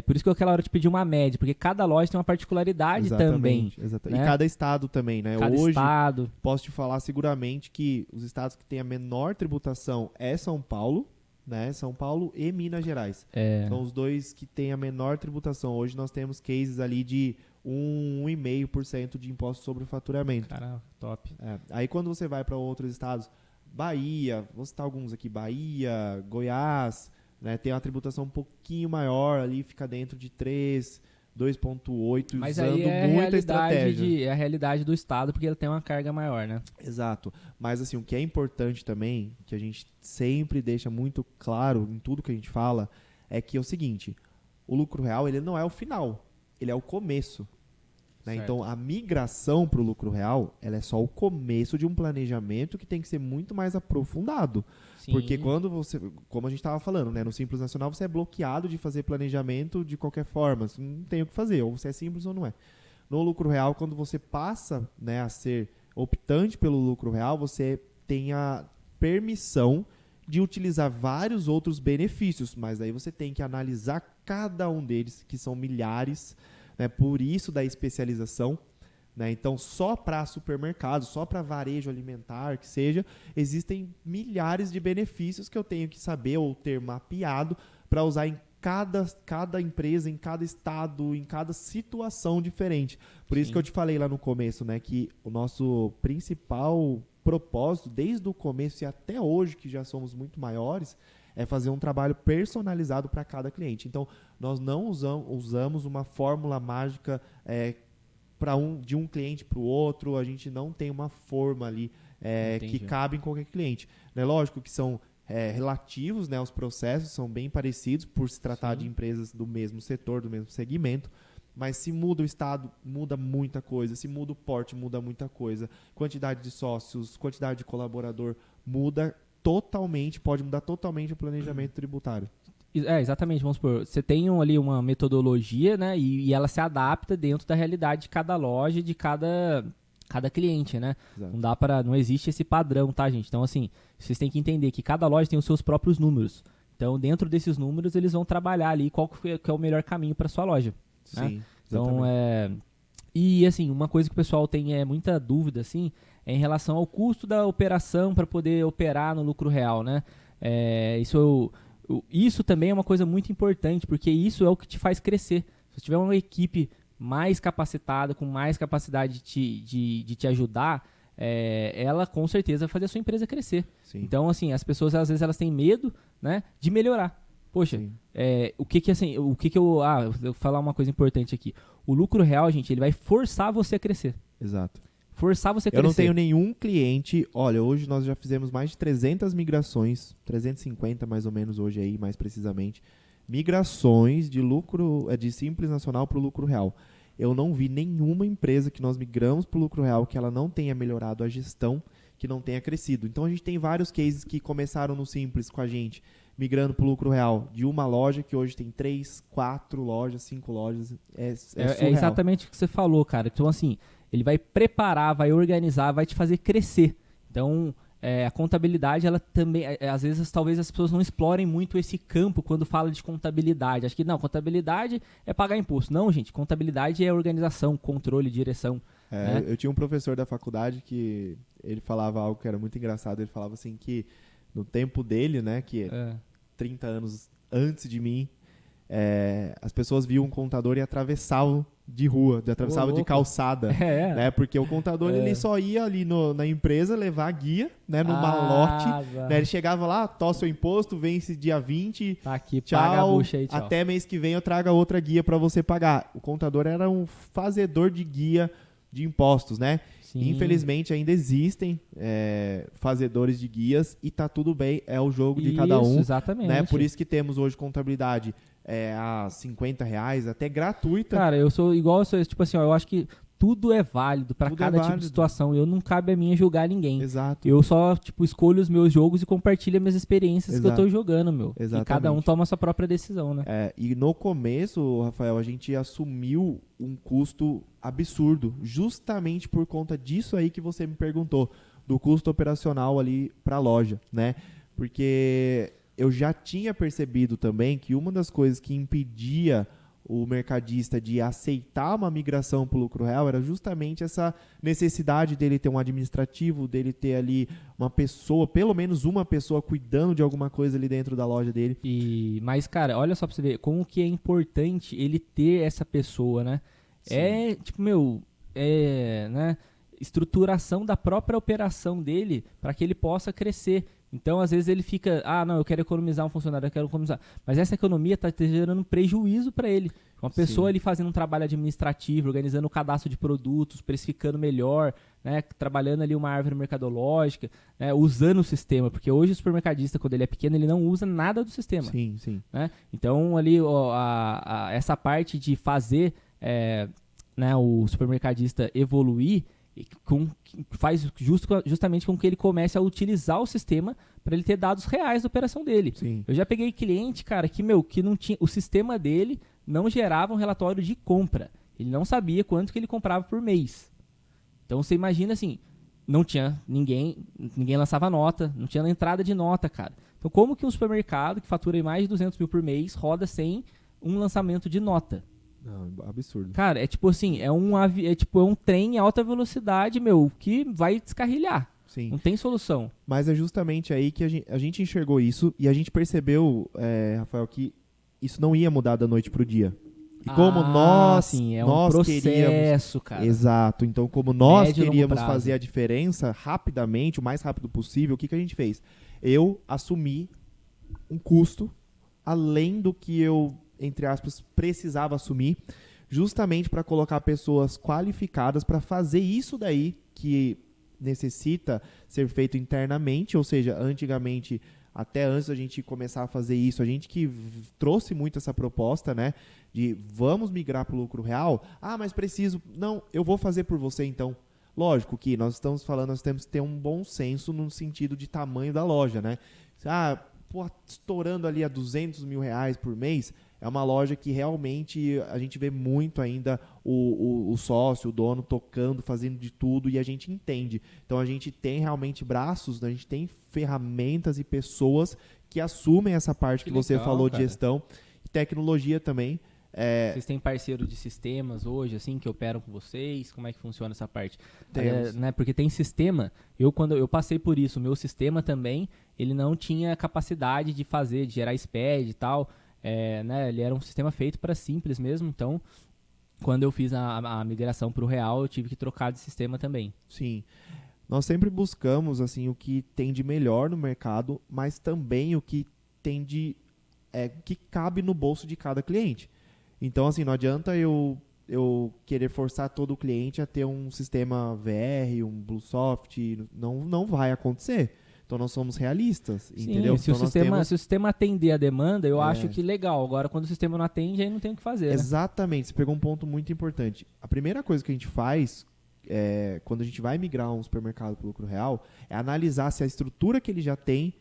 [SPEAKER 1] por isso que eu aquela hora te pedi uma média, porque cada loja tem uma particularidade também.
[SPEAKER 2] Exatamente. Né? E cada estado também, né?
[SPEAKER 1] Cada
[SPEAKER 2] Hoje,
[SPEAKER 1] estado.
[SPEAKER 2] Posso te falar seguramente que os estados que têm a menor tributação é São Paulo, né? São Paulo e Minas Gerais. São os dois que têm a menor tributação. Hoje nós temos cases ali de 1,5% de imposto sobre o faturamento.
[SPEAKER 1] Caraca, top.
[SPEAKER 2] Aí quando você vai para outros estados, Bahia, vou citar alguns aqui, Bahia, Goiás, né? Tem uma tributação um pouquinho maior ali, fica dentro de 3, 2,8,
[SPEAKER 1] Mas
[SPEAKER 2] usando
[SPEAKER 1] aí é
[SPEAKER 2] muita estratégia.
[SPEAKER 1] é a realidade do Estado, porque ele tem uma carga maior, né?
[SPEAKER 2] Exato. Mas assim, o que é importante também, que a gente sempre deixa muito claro em tudo que a gente fala, é que é o seguinte, o lucro real ele não é o final, ele é o começo. Né? Então, a migração para o lucro real, ela é só o começo de um planejamento que tem que ser muito mais aprofundado.
[SPEAKER 1] Sim.
[SPEAKER 2] Porque quando você, como a gente estava falando, né, no Simples Nacional você é bloqueado de fazer planejamento de qualquer forma. Você não tem o que fazer, ou você é simples ou não é. No lucro real, quando você passa, né, a ser optante pelo lucro real, você tem a permissão de utilizar vários outros benefícios, mas aí você tem que analisar cada um deles, que são milhares, né, por isso da especialização. Né? Então, só para supermercado, só para varejo alimentar, que seja, existem milhares de benefícios que eu tenho que saber ou ter mapeado para usar em cada empresa, em cada estado, em cada situação diferente. Por isso que eu te falei lá no começo, né, que o nosso principal propósito, desde o começo e até hoje, que já somos muito maiores, é fazer um trabalho personalizado para cada cliente. Então, nós não usamos uma fórmula mágica de um cliente para o outro, a gente não tem uma forma ali que cabe em qualquer cliente. É lógico que são relativos, né, os processos são bem parecidos por se tratar de empresas do mesmo setor, do mesmo segmento, mas se muda o estado, muda muita coisa, se muda o porte, muda muita coisa, quantidade de sócios, quantidade de colaborador, pode mudar totalmente o planejamento tributário.
[SPEAKER 1] Exatamente, vamos supor, você tem ali uma metodologia, né, e ela se adapta dentro da realidade de cada loja, de cada cliente, né? Exato. Não existe esse padrão, tá, gente? Então, assim, vocês têm que entender que cada loja tem os seus próprios números. Então, dentro desses números, eles vão trabalhar ali qual que é o melhor caminho para sua loja.
[SPEAKER 2] Sim,
[SPEAKER 1] né? Então, e, assim, uma coisa que o pessoal tem muita dúvida, assim, é em relação ao custo da operação para poder operar no lucro real, né? Isso também é uma coisa muito importante, porque isso é o que te faz crescer. Se você tiver uma equipe mais capacitada, com mais capacidade de te ajudar, ela com certeza vai fazer a sua empresa crescer.
[SPEAKER 2] Sim.
[SPEAKER 1] Então, assim, as pessoas às vezes elas têm medo, né, de melhorar. Poxa, eu vou falar uma coisa importante aqui. O lucro real, gente, ele vai forçar você a crescer.
[SPEAKER 2] Exato.
[SPEAKER 1] Forçar você a crescer.
[SPEAKER 2] Eu não tenho nenhum cliente, olha, hoje nós já fizemos mais de 300 migrações, 350 mais ou menos hoje aí, mais precisamente, migrações de Simples Nacional para o lucro real. Eu não vi nenhuma empresa que nós migramos para o lucro real que ela não tenha melhorado a gestão, que não tenha crescido. Então a gente tem vários cases que começaram no Simples com a gente, migrando para o lucro real, de uma loja que hoje tem 3, 4 lojas, 5 lojas.
[SPEAKER 1] É exatamente o que você falou, cara. Então, assim, ele vai preparar, vai organizar, vai te fazer crescer. Então, a contabilidade, ela também, às vezes, talvez as pessoas não explorem muito esse campo quando fala de contabilidade. Acho que, não, contabilidade é pagar imposto. Não, gente, contabilidade é organização, controle, direção. Né?
[SPEAKER 2] Eu tinha um professor da faculdade que ele falava algo que era muito engraçado. Ele falava assim que no tempo dele, né, que 30 anos antes de mim, as pessoas viam um contador e atravessavam de rua, atravessavam de calçada, né? Porque o contador ele só ia ali na empresa levar a guia, né, no malote, né? Ele chegava lá, tosse o imposto, vence dia 20,
[SPEAKER 1] tá aqui,
[SPEAKER 2] tchau,
[SPEAKER 1] paga a bucha aí, tchau.
[SPEAKER 2] Até mês que vem eu trago outra guia para você pagar. O contador era um fazedor de guia de impostos, né?
[SPEAKER 1] Sim.
[SPEAKER 2] Infelizmente ainda existem fazedores de guias e tá tudo bem, é o jogo de cada um.
[SPEAKER 1] Exatamente.
[SPEAKER 2] Né? Por isso que temos hoje contabilidade a R$50, até gratuita.
[SPEAKER 1] Cara, eu sou igual, tipo assim, eu acho que tudo é válido para cada tipo de situação. Não cabe a mim julgar ninguém.
[SPEAKER 2] Exato.
[SPEAKER 1] Eu só, escolho os meus jogos e compartilho as minhas experiências que eu tô jogando, meu.
[SPEAKER 2] Exatamente.
[SPEAKER 1] E cada um toma a sua própria decisão, né?
[SPEAKER 2] E no começo, Rafael, a gente assumiu um custo absurdo, justamente por conta disso aí que você me perguntou, do custo operacional ali para a loja, né? Porque eu já tinha percebido também que uma das coisas que impedia o mercadista de aceitar uma migração para o lucro real era justamente essa necessidade dele ter um administrativo, dele ter ali uma pessoa, pelo menos uma pessoa cuidando de alguma coisa ali dentro da loja dele.
[SPEAKER 1] Mas, cara, olha só para você ver como que é importante ele ter essa pessoa, né? Sim. Né? Estruturação da própria operação dele para que ele possa crescer. Então, às vezes, ele fica, não, eu quero economizar um funcionário, eu quero economizar. Mas essa economia está gerando prejuízo para ele. Uma pessoa ali fazendo um trabalho administrativo, organizando o cadastro de produtos, precificando melhor, né, trabalhando ali uma árvore mercadológica, né, usando o sistema. Porque hoje o supermercadista, quando ele é pequeno, ele não usa nada do sistema.
[SPEAKER 2] Sim, sim.
[SPEAKER 1] Né? Então, ali, essa parte de fazer né, o supermercadista evoluir, faz justamente com que ele comece a utilizar o sistema para ele ter dados reais da operação dele.
[SPEAKER 2] Sim.
[SPEAKER 1] Eu já peguei cliente, cara, que não tinha, o sistema dele não gerava um relatório de compra. Ele não sabia quanto que ele comprava por mês. Então você imagina assim, não tinha ninguém lançava nota, não tinha entrada de nota, cara. Então como que um supermercado que fatura mais de 200 mil por mês roda sem um lançamento de nota?
[SPEAKER 2] Não, absurdo.
[SPEAKER 1] Cara, é tipo assim, é um trem em alta velocidade, que vai descarrilhar.
[SPEAKER 2] Sim.
[SPEAKER 1] Não tem solução.
[SPEAKER 2] Mas é justamente aí que a gente enxergou isso e a gente percebeu, Rafael, que isso não ia mudar da noite pro dia. E como nós
[SPEAKER 1] um processo,
[SPEAKER 2] queríamos,
[SPEAKER 1] cara.
[SPEAKER 2] Exato. Então, como nós
[SPEAKER 1] Médio e longo
[SPEAKER 2] queríamos
[SPEAKER 1] prazo.
[SPEAKER 2] fazer a diferença rapidamente, o mais rápido possível, o que a gente fez? Eu assumi um custo além do que eu, entre aspas, precisava assumir, justamente para colocar pessoas qualificadas para fazer isso daí que necessita ser feito internamente, ou seja, antigamente, até antes da gente começar a fazer isso, a gente que trouxe muito essa proposta, né, de vamos migrar para o lucro real, mas preciso, não, eu vou fazer por você então. Lógico que nós estamos falando, nós temos que ter um bom senso no sentido de tamanho da loja, né, estourando ali a 200 mil reais por mês, é uma loja que realmente a gente vê muito ainda o sócio, o dono tocando, fazendo de tudo e a gente entende. Então a gente tem realmente braços, a gente tem ferramentas e pessoas que assumem essa parte que você falou, cara, de gestão e tecnologia também.
[SPEAKER 1] Vocês têm parceiro de sistemas hoje, assim, que operam com vocês? Como é que funciona essa parte? Né, porque tem sistema, quando eu passei por isso, o meu sistema também, ele não tinha capacidade de gerar SPED e tal, né, ele era um sistema feito para simples mesmo, então quando eu fiz a migração para o real, eu tive que trocar de sistema também.
[SPEAKER 2] Sim, nós sempre buscamos assim, o que tem de melhor no mercado, mas também o que tem que cabe no bolso de cada cliente. Então, assim, não adianta eu querer forçar todo o cliente a ter um sistema VR, um BlueSoft, não vai acontecer. Então, nós somos realistas,
[SPEAKER 1] sim,
[SPEAKER 2] entendeu?
[SPEAKER 1] Se,
[SPEAKER 2] então,
[SPEAKER 1] se o sistema atender a demanda, eu acho que legal. Agora, quando o sistema não atende, aí não tem o que fazer.
[SPEAKER 2] Exatamente, você pegou um ponto muito importante. A primeira coisa que a gente faz, quando a gente vai migrar um supermercado para o lucro real, é analisar se a estrutura que ele já tem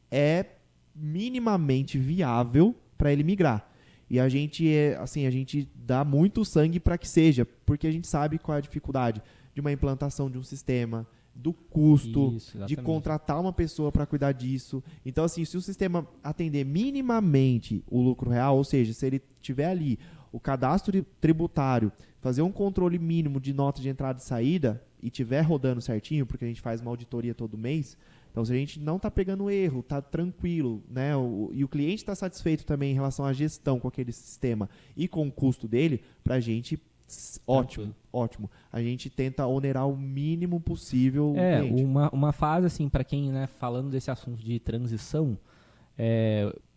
[SPEAKER 2] é minimamente viável para ele migrar. E a gente dá muito sangue para que seja, porque a gente sabe qual é a dificuldade de uma implantação de um sistema, do custo, de contratar uma pessoa para cuidar disso. Então, assim, se o sistema atender minimamente o lucro real, ou seja, se ele tiver ali o cadastro tributário, fazer um controle mínimo de nota de entrada e saída e tiver rodando certinho, porque a gente faz uma auditoria todo mês. Então, se a gente não está pegando erro, está tranquilo, né? E o cliente está satisfeito também em relação à gestão com aquele sistema e com o custo dele, para a gente, ótimo. A gente tenta onerar o mínimo possível o cliente.
[SPEAKER 1] Uma fase, assim, para quem, né, falando desse assunto de transição,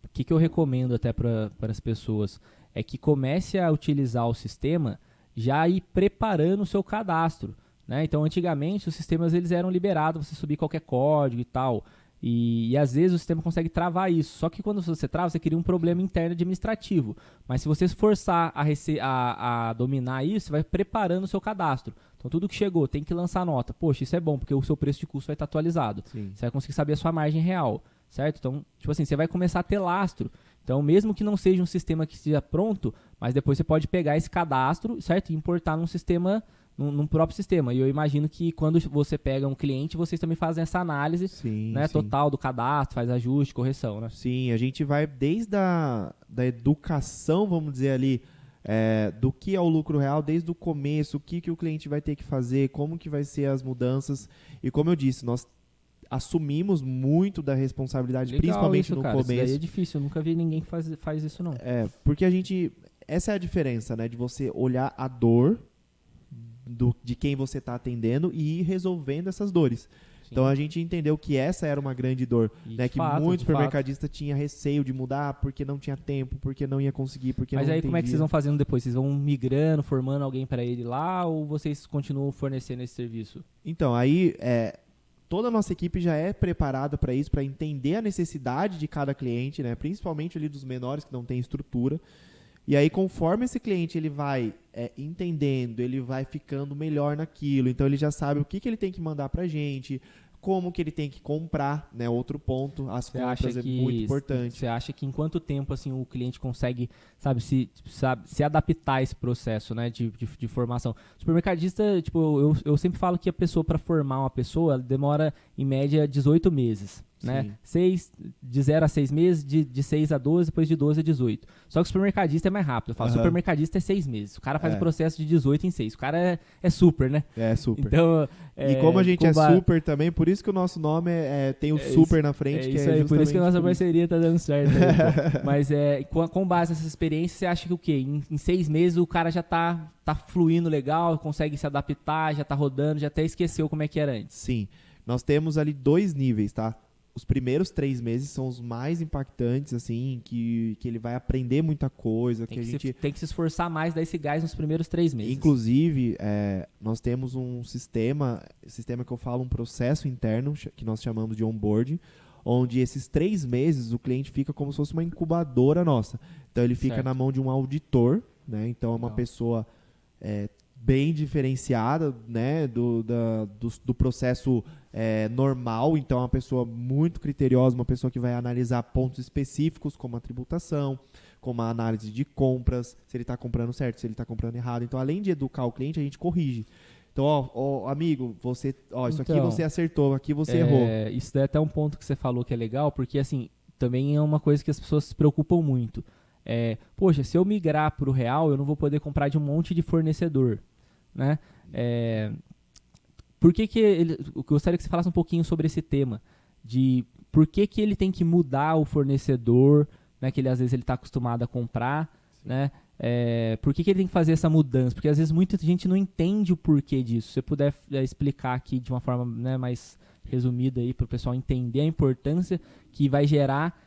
[SPEAKER 1] o que eu recomendo até para as pessoas é que comece a utilizar o sistema já ir preparando o seu cadastro. Né? Então, antigamente, os sistemas eles eram liberados, você subir qualquer código e tal. E às vezes o sistema consegue travar isso. Só que quando você trava, você cria um problema interno administrativo. Mas se você se forçar a dominar isso, você vai preparando o seu cadastro. Então, tudo que chegou tem que lançar nota. Poxa, isso é bom, porque o seu preço de custo vai estar atualizado.
[SPEAKER 2] Sim.
[SPEAKER 1] Você vai conseguir saber a sua margem real, certo? Então, tipo assim, você vai começar a ter lastro. Então, mesmo que não seja um sistema que esteja pronto, mas depois você pode pegar esse cadastro, certo? E importar num sistema, num próprio sistema. E eu imagino que quando você pega um cliente, vocês também fazem essa análise, né, total do cadastro, faz ajuste, correção, né?
[SPEAKER 2] Sim, a gente vai desde da educação, vamos dizer ali, do que é o lucro real, desde o começo, o que o cliente vai ter que fazer, como que vai ser as mudanças. E como eu disse, nós assumimos muito da responsabilidade,
[SPEAKER 1] legal,
[SPEAKER 2] principalmente
[SPEAKER 1] isso,
[SPEAKER 2] no
[SPEAKER 1] cara.
[SPEAKER 2] começo.
[SPEAKER 1] Isso daí é difícil, eu nunca vi ninguém que faz isso, não.
[SPEAKER 2] Porque essa é a diferença, né, de você olhar a dor de quem você está atendendo e ir resolvendo essas dores. Então a gente entendeu que essa era uma grande dor, né? Que muito supermercadista tinha receio de mudar porque não tinha tempo, porque não ia conseguir, porque não entendia.
[SPEAKER 1] Mas aí como é que vocês vão fazendo depois? Vocês vão migrando, formando alguém para ele lá, ou vocês continuam fornecendo esse serviço?
[SPEAKER 2] Então, aí toda a nossa equipe já é preparada para isso, para entender a necessidade de cada cliente, né? Principalmente ali dos menores que não têm estrutura. E aí, conforme esse cliente ele vai entendendo, ele vai ficando melhor naquilo, então ele já sabe o que ele tem que mandar pra gente, como que ele tem que comprar, né? Outro ponto, as compras é muito importante.
[SPEAKER 1] Você acha que em quanto tempo assim o cliente consegue, se adaptar a esse processo, né, de formação? Supermercadista, tipo, eu sempre falo que a pessoa, para formar uma pessoa, ela demora em média 18 meses. Né? De 0 a 6 meses, de 6 a 12, depois de 12 a 18. Só que o supermercadista é mais rápido. Eu falo, supermercadista é 6 meses. O cara faz o processo de 18 em 6. O cara é super, né?
[SPEAKER 2] É super.
[SPEAKER 1] Então,
[SPEAKER 2] e como a gente é super também, por isso que o nosso nome tem o super na frente.
[SPEAKER 1] Isso aí, por isso que a nossa parceria tá dando certo. Aí, então. Mas com base nessa experiência, você acha que o quê? Em 6 meses o cara já tá fluindo legal, consegue se adaptar, já tá rodando, já até esqueceu como é que era antes.
[SPEAKER 2] Sim. Nós temos ali 2 níveis, tá? Os primeiros 3 meses são os mais impactantes, assim, que ele vai aprender muita coisa.
[SPEAKER 1] Tem que se esforçar mais, dar esse gás nos primeiros 3 meses.
[SPEAKER 2] Inclusive, nós temos um sistema que eu falo, um processo interno, que nós chamamos de onboarding, onde esses 3 meses o cliente fica como se fosse uma incubadora nossa. Então ele fica na mão de um auditor, né? Então é uma pessoa bem diferenciada, né, do processo normal. Então é uma pessoa muito criteriosa, uma pessoa que vai analisar pontos específicos como a tributação, como a análise de compras, se ele está comprando certo, se ele está comprando errado. Então, além de educar o cliente, a gente corrige. Então, amigo, isso aqui você acertou, aqui você errou.
[SPEAKER 1] Isso daí é até um ponto que você falou que é legal, porque assim, também é uma coisa que as pessoas se preocupam muito. Poxa, se eu migrar para o real, eu não vou poder comprar de um monte de fornecedor, né? Por que eu gostaria que você falasse um pouquinho sobre esse tema, de por que ele tem que mudar o fornecedor, né, que às vezes ele está acostumado a comprar, né? Por que ele tem que fazer essa mudança? Porque às vezes muita gente não entende o porquê disso. Se você puder explicar aqui de uma forma, né, mais resumida para o pessoal entender a importância que vai gerar,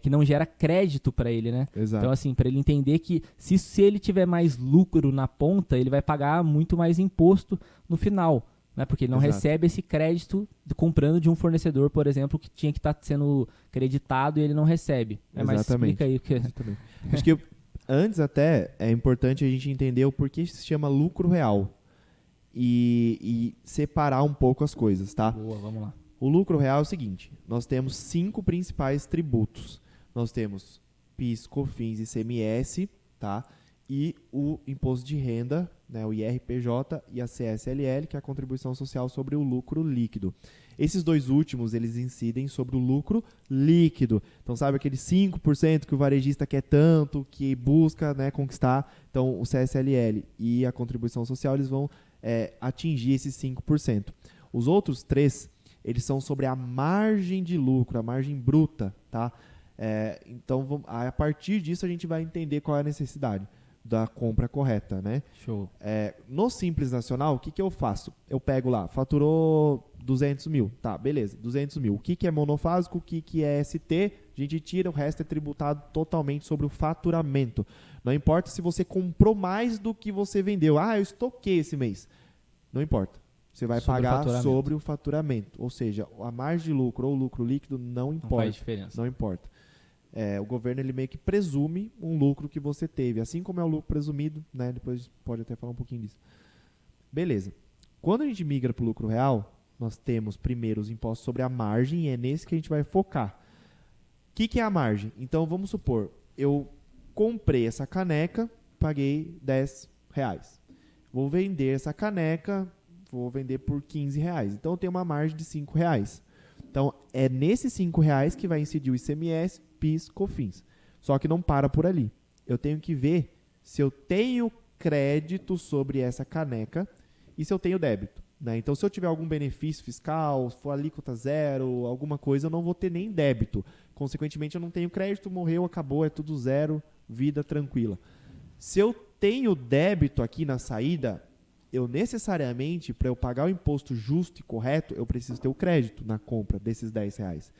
[SPEAKER 1] que não gera crédito para ele, né?
[SPEAKER 2] Exato.
[SPEAKER 1] Então, assim, para ele entender que se ele tiver mais lucro na ponta, ele vai pagar muito mais imposto no final, né? Porque ele não recebe esse crédito comprando de um fornecedor, por exemplo, que tinha que estar sendo creditado e ele não recebe. Mas explica aí.
[SPEAKER 2] Exatamente. Acho que antes até é importante a gente entender o porquê se chama lucro real e separar um pouco as coisas, tá?
[SPEAKER 1] Boa, vamos lá.
[SPEAKER 2] O lucro real é o seguinte, nós temos 5 principais tributos. Nós temos PIS, COFINS e ICMS, tá? E o imposto de renda, né, o IRPJ e a CSLL, que é a contribuição social sobre o lucro líquido. Esses 2 últimos, eles incidem sobre o lucro líquido. Então, sabe aquele 5% que o varejista quer tanto, que busca, né, conquistar? Então, o CSLL e a contribuição social, eles vão atingir esses 5%. Os outros 3, eles são sobre a margem de lucro, a margem bruta, tá? Então, a partir disso, a gente vai entender qual é a necessidade da compra correta, né?
[SPEAKER 1] Show.
[SPEAKER 2] No Simples Nacional, o que eu faço? Eu pego lá, faturou 200 mil. Tá, beleza, 200 mil. O que é monofásico, o que é ST, a gente tira, o resto é tributado totalmente sobre o faturamento. Não importa se você comprou mais do que você vendeu. Eu estoquei esse mês. Não importa. Você vai pagar sobre o faturamento. Ou seja, a margem de lucro ou o lucro líquido não importa.
[SPEAKER 1] Não faz diferença.
[SPEAKER 2] Não importa. O governo ele meio que presume um lucro que você teve, assim como é o lucro presumido, né? Depois a gente pode até falar um pouquinho disso. Beleza. Quando a gente migra para o lucro real, nós temos primeiro os impostos sobre a margem e é nesse que a gente vai focar. O que é a margem? Então, vamos supor, eu comprei essa caneca, paguei R$10. Vou vender essa caneca, vou vender por R$15. Então, eu tenho uma margem de R$5. Então, é nesses R$5 que vai incidir o ICMS, PIS, COFINS. Só que não para por ali. Eu tenho que ver se eu tenho crédito sobre essa caneca e se eu tenho débito, né? Então, se eu tiver algum benefício fiscal, se for alíquota zero, alguma coisa, eu não vou ter nem débito. Consequentemente, eu não tenho crédito, morreu, acabou, é tudo zero, vida tranquila. Se eu tenho débito aqui na saída, eu necessariamente, para eu pagar o imposto justo e correto, eu preciso ter o crédito na compra desses R$ 10.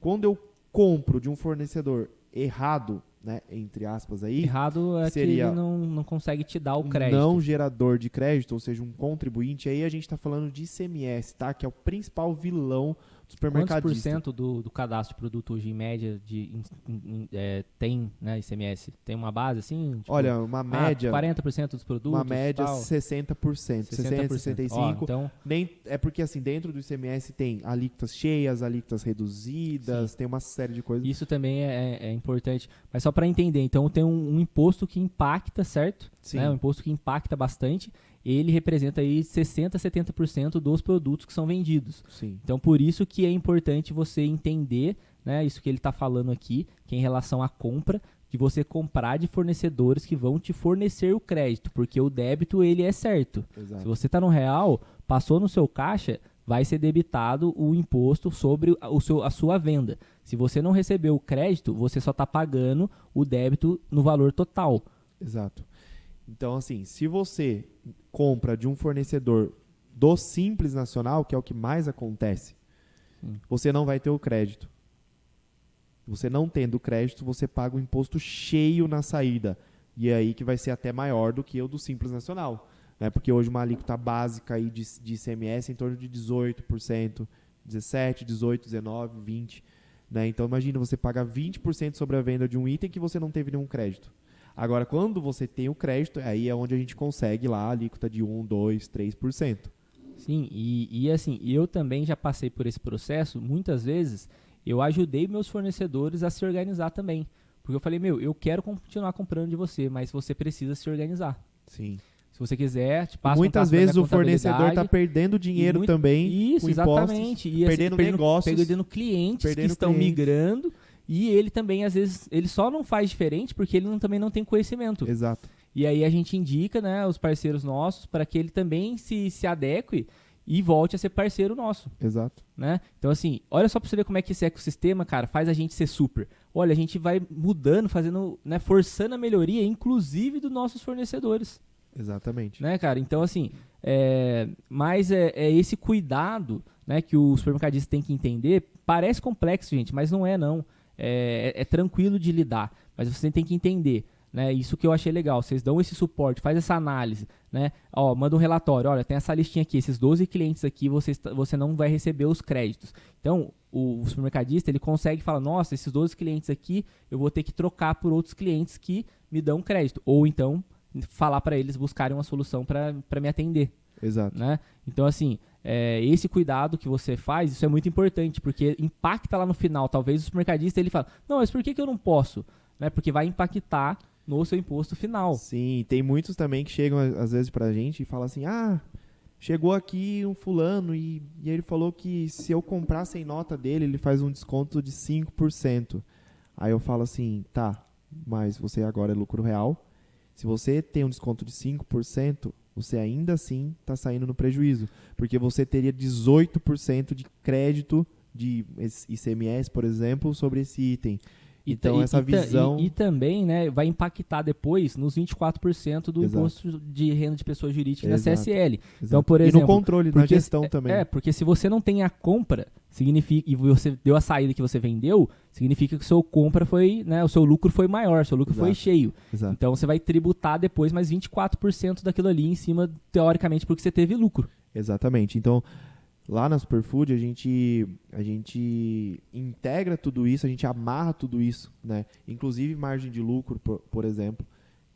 [SPEAKER 2] Quando eu compro de um fornecedor errado, né, entre aspas aí,
[SPEAKER 1] Errado é
[SPEAKER 2] seria
[SPEAKER 1] que ele não consegue te dar o
[SPEAKER 2] um
[SPEAKER 1] crédito.
[SPEAKER 2] não gerador de crédito, ou seja, um contribuinte, aí a gente está falando de ICMS, tá? Que é o principal vilão do
[SPEAKER 1] Quantos
[SPEAKER 2] supermercadista.
[SPEAKER 1] por cento do cadastro de produto hoje, em média, tem, né, ICMS? Tem uma base assim? Tipo,
[SPEAKER 2] Olha, uma média...
[SPEAKER 1] 40% dos produtos,
[SPEAKER 2] uma média
[SPEAKER 1] tal.
[SPEAKER 2] 60%, 60%, 65%.
[SPEAKER 1] Ó, então,
[SPEAKER 2] É porque assim, dentro do ICMS tem alíquotas cheias, alíquotas reduzidas,
[SPEAKER 1] sim,
[SPEAKER 2] tem uma série de coisas.
[SPEAKER 1] isso também é importante. Mas só para entender, então tem um imposto que impacta, certo?
[SPEAKER 2] Sim.
[SPEAKER 1] Né? Um imposto que impacta bastante. Ele representa aí 60%, 70% dos produtos que são vendidos.
[SPEAKER 2] Sim.
[SPEAKER 1] Então, por isso que é importante você entender, né, isso que ele está falando aqui, que é em relação à compra, de você comprar de fornecedores que vão te fornecer o crédito, porque o débito ele é certo.
[SPEAKER 2] Exato.
[SPEAKER 1] Se você está no real, passou no seu caixa, vai ser debitado o imposto sobre a sua venda. Se você não recebeu o crédito, você só está pagando o débito no valor total.
[SPEAKER 2] Exato. Então, assim, se você compra de um fornecedor do Simples Nacional, que é o que mais acontece, você não vai ter o crédito. Você não tendo o crédito, você paga o imposto cheio na saída. E é aí que vai ser até maior do que o do Simples Nacional. Né? Porque hoje uma alíquota básica aí de ICMS é em torno de 18%, 17%, 18%, 19%, 20%. Né? Então, imagina, você paga 20% sobre a venda de um item que você não teve nenhum crédito. Agora, quando você tem o crédito, aí é onde a gente consegue lá a alíquota de 1%, 2%, 3%.
[SPEAKER 1] Sim, e assim, eu também já passei por esse processo. Muitas vezes eu ajudei meus fornecedores a se organizar também. Porque eu falei, eu quero continuar comprando de você, mas você precisa se organizar.
[SPEAKER 2] Sim.
[SPEAKER 1] Se você quiser, te passo
[SPEAKER 2] Muitas vezes o fornecedor está perdendo dinheiro também.
[SPEAKER 1] Isso, exatamente. E,
[SPEAKER 2] perdendo negócios.
[SPEAKER 1] Perdendo clientes que estão migrando. E ele também, às vezes, ele só não faz diferente porque ele também não tem conhecimento.
[SPEAKER 2] Exato.
[SPEAKER 1] E aí a gente indica, né, os parceiros nossos para que ele também se adeque e volte a ser parceiro nosso.
[SPEAKER 2] Exato.
[SPEAKER 1] Né? Então, assim, olha só para você ver como é que esse ecossistema, cara, faz a gente ser super. Olha, a gente vai mudando, fazendo, né, forçando a melhoria, inclusive dos nossos fornecedores.
[SPEAKER 2] Exatamente.
[SPEAKER 1] Né, cara? Então, assim, mas é esse cuidado, né, que o supermercadista tem que entender. Parece complexo, gente, mas não é, não. É tranquilo de lidar, mas você tem que entender, né? Isso que eu achei legal. Vocês dão esse suporte, faz essa análise, né? Ó, manda um relatório. Olha, tem essa listinha aqui, esses 12 clientes aqui, você não vai receber os créditos. Então, o supermercadista, ele consegue falar, nossa, esses 12 clientes aqui, eu vou ter que trocar por outros clientes que me dão crédito. Ou então, falar para eles buscarem uma solução para me atender.
[SPEAKER 2] Exato.
[SPEAKER 1] Né? Então, assim, esse cuidado que você faz, isso é muito importante, porque impacta lá no final. Talvez o supermercadista ele fala, não, mas por que eu não posso? Né? Porque vai impactar no seu imposto final.
[SPEAKER 2] Sim, tem muitos também que chegam às vezes pra gente e falam assim, chegou aqui um fulano e ele falou que se eu comprar sem nota dele, ele faz um desconto de 5%. Aí eu falo assim, tá, mas você agora é lucro real. Se você tem um desconto de 5%, você ainda assim está saindo no prejuízo, porque você teria 18% de crédito de ICMS, por exemplo, sobre esse item. Então, essa visão...
[SPEAKER 1] E também, né, vai impactar depois nos 24% do
[SPEAKER 2] Exato.
[SPEAKER 1] Imposto de Renda de Pessoa Jurídica na
[SPEAKER 2] Exato.
[SPEAKER 1] CSL.
[SPEAKER 2] Exato.
[SPEAKER 1] Então, por exemplo...
[SPEAKER 2] E no controle, na gestão também.
[SPEAKER 1] Porque se você não tem a compra, significa, e você deu a saída que você vendeu, significa que o seu compra foi, né, o seu lucro foi maior, o seu lucro foi cheio.
[SPEAKER 2] Exato.
[SPEAKER 1] Então, você vai tributar depois mais 24% daquilo ali em cima, teoricamente, porque você teve lucro.
[SPEAKER 2] Exatamente. Então... Lá na Superfood, a gente integra tudo isso, a gente amarra tudo isso, né? Inclusive margem de lucro, por exemplo.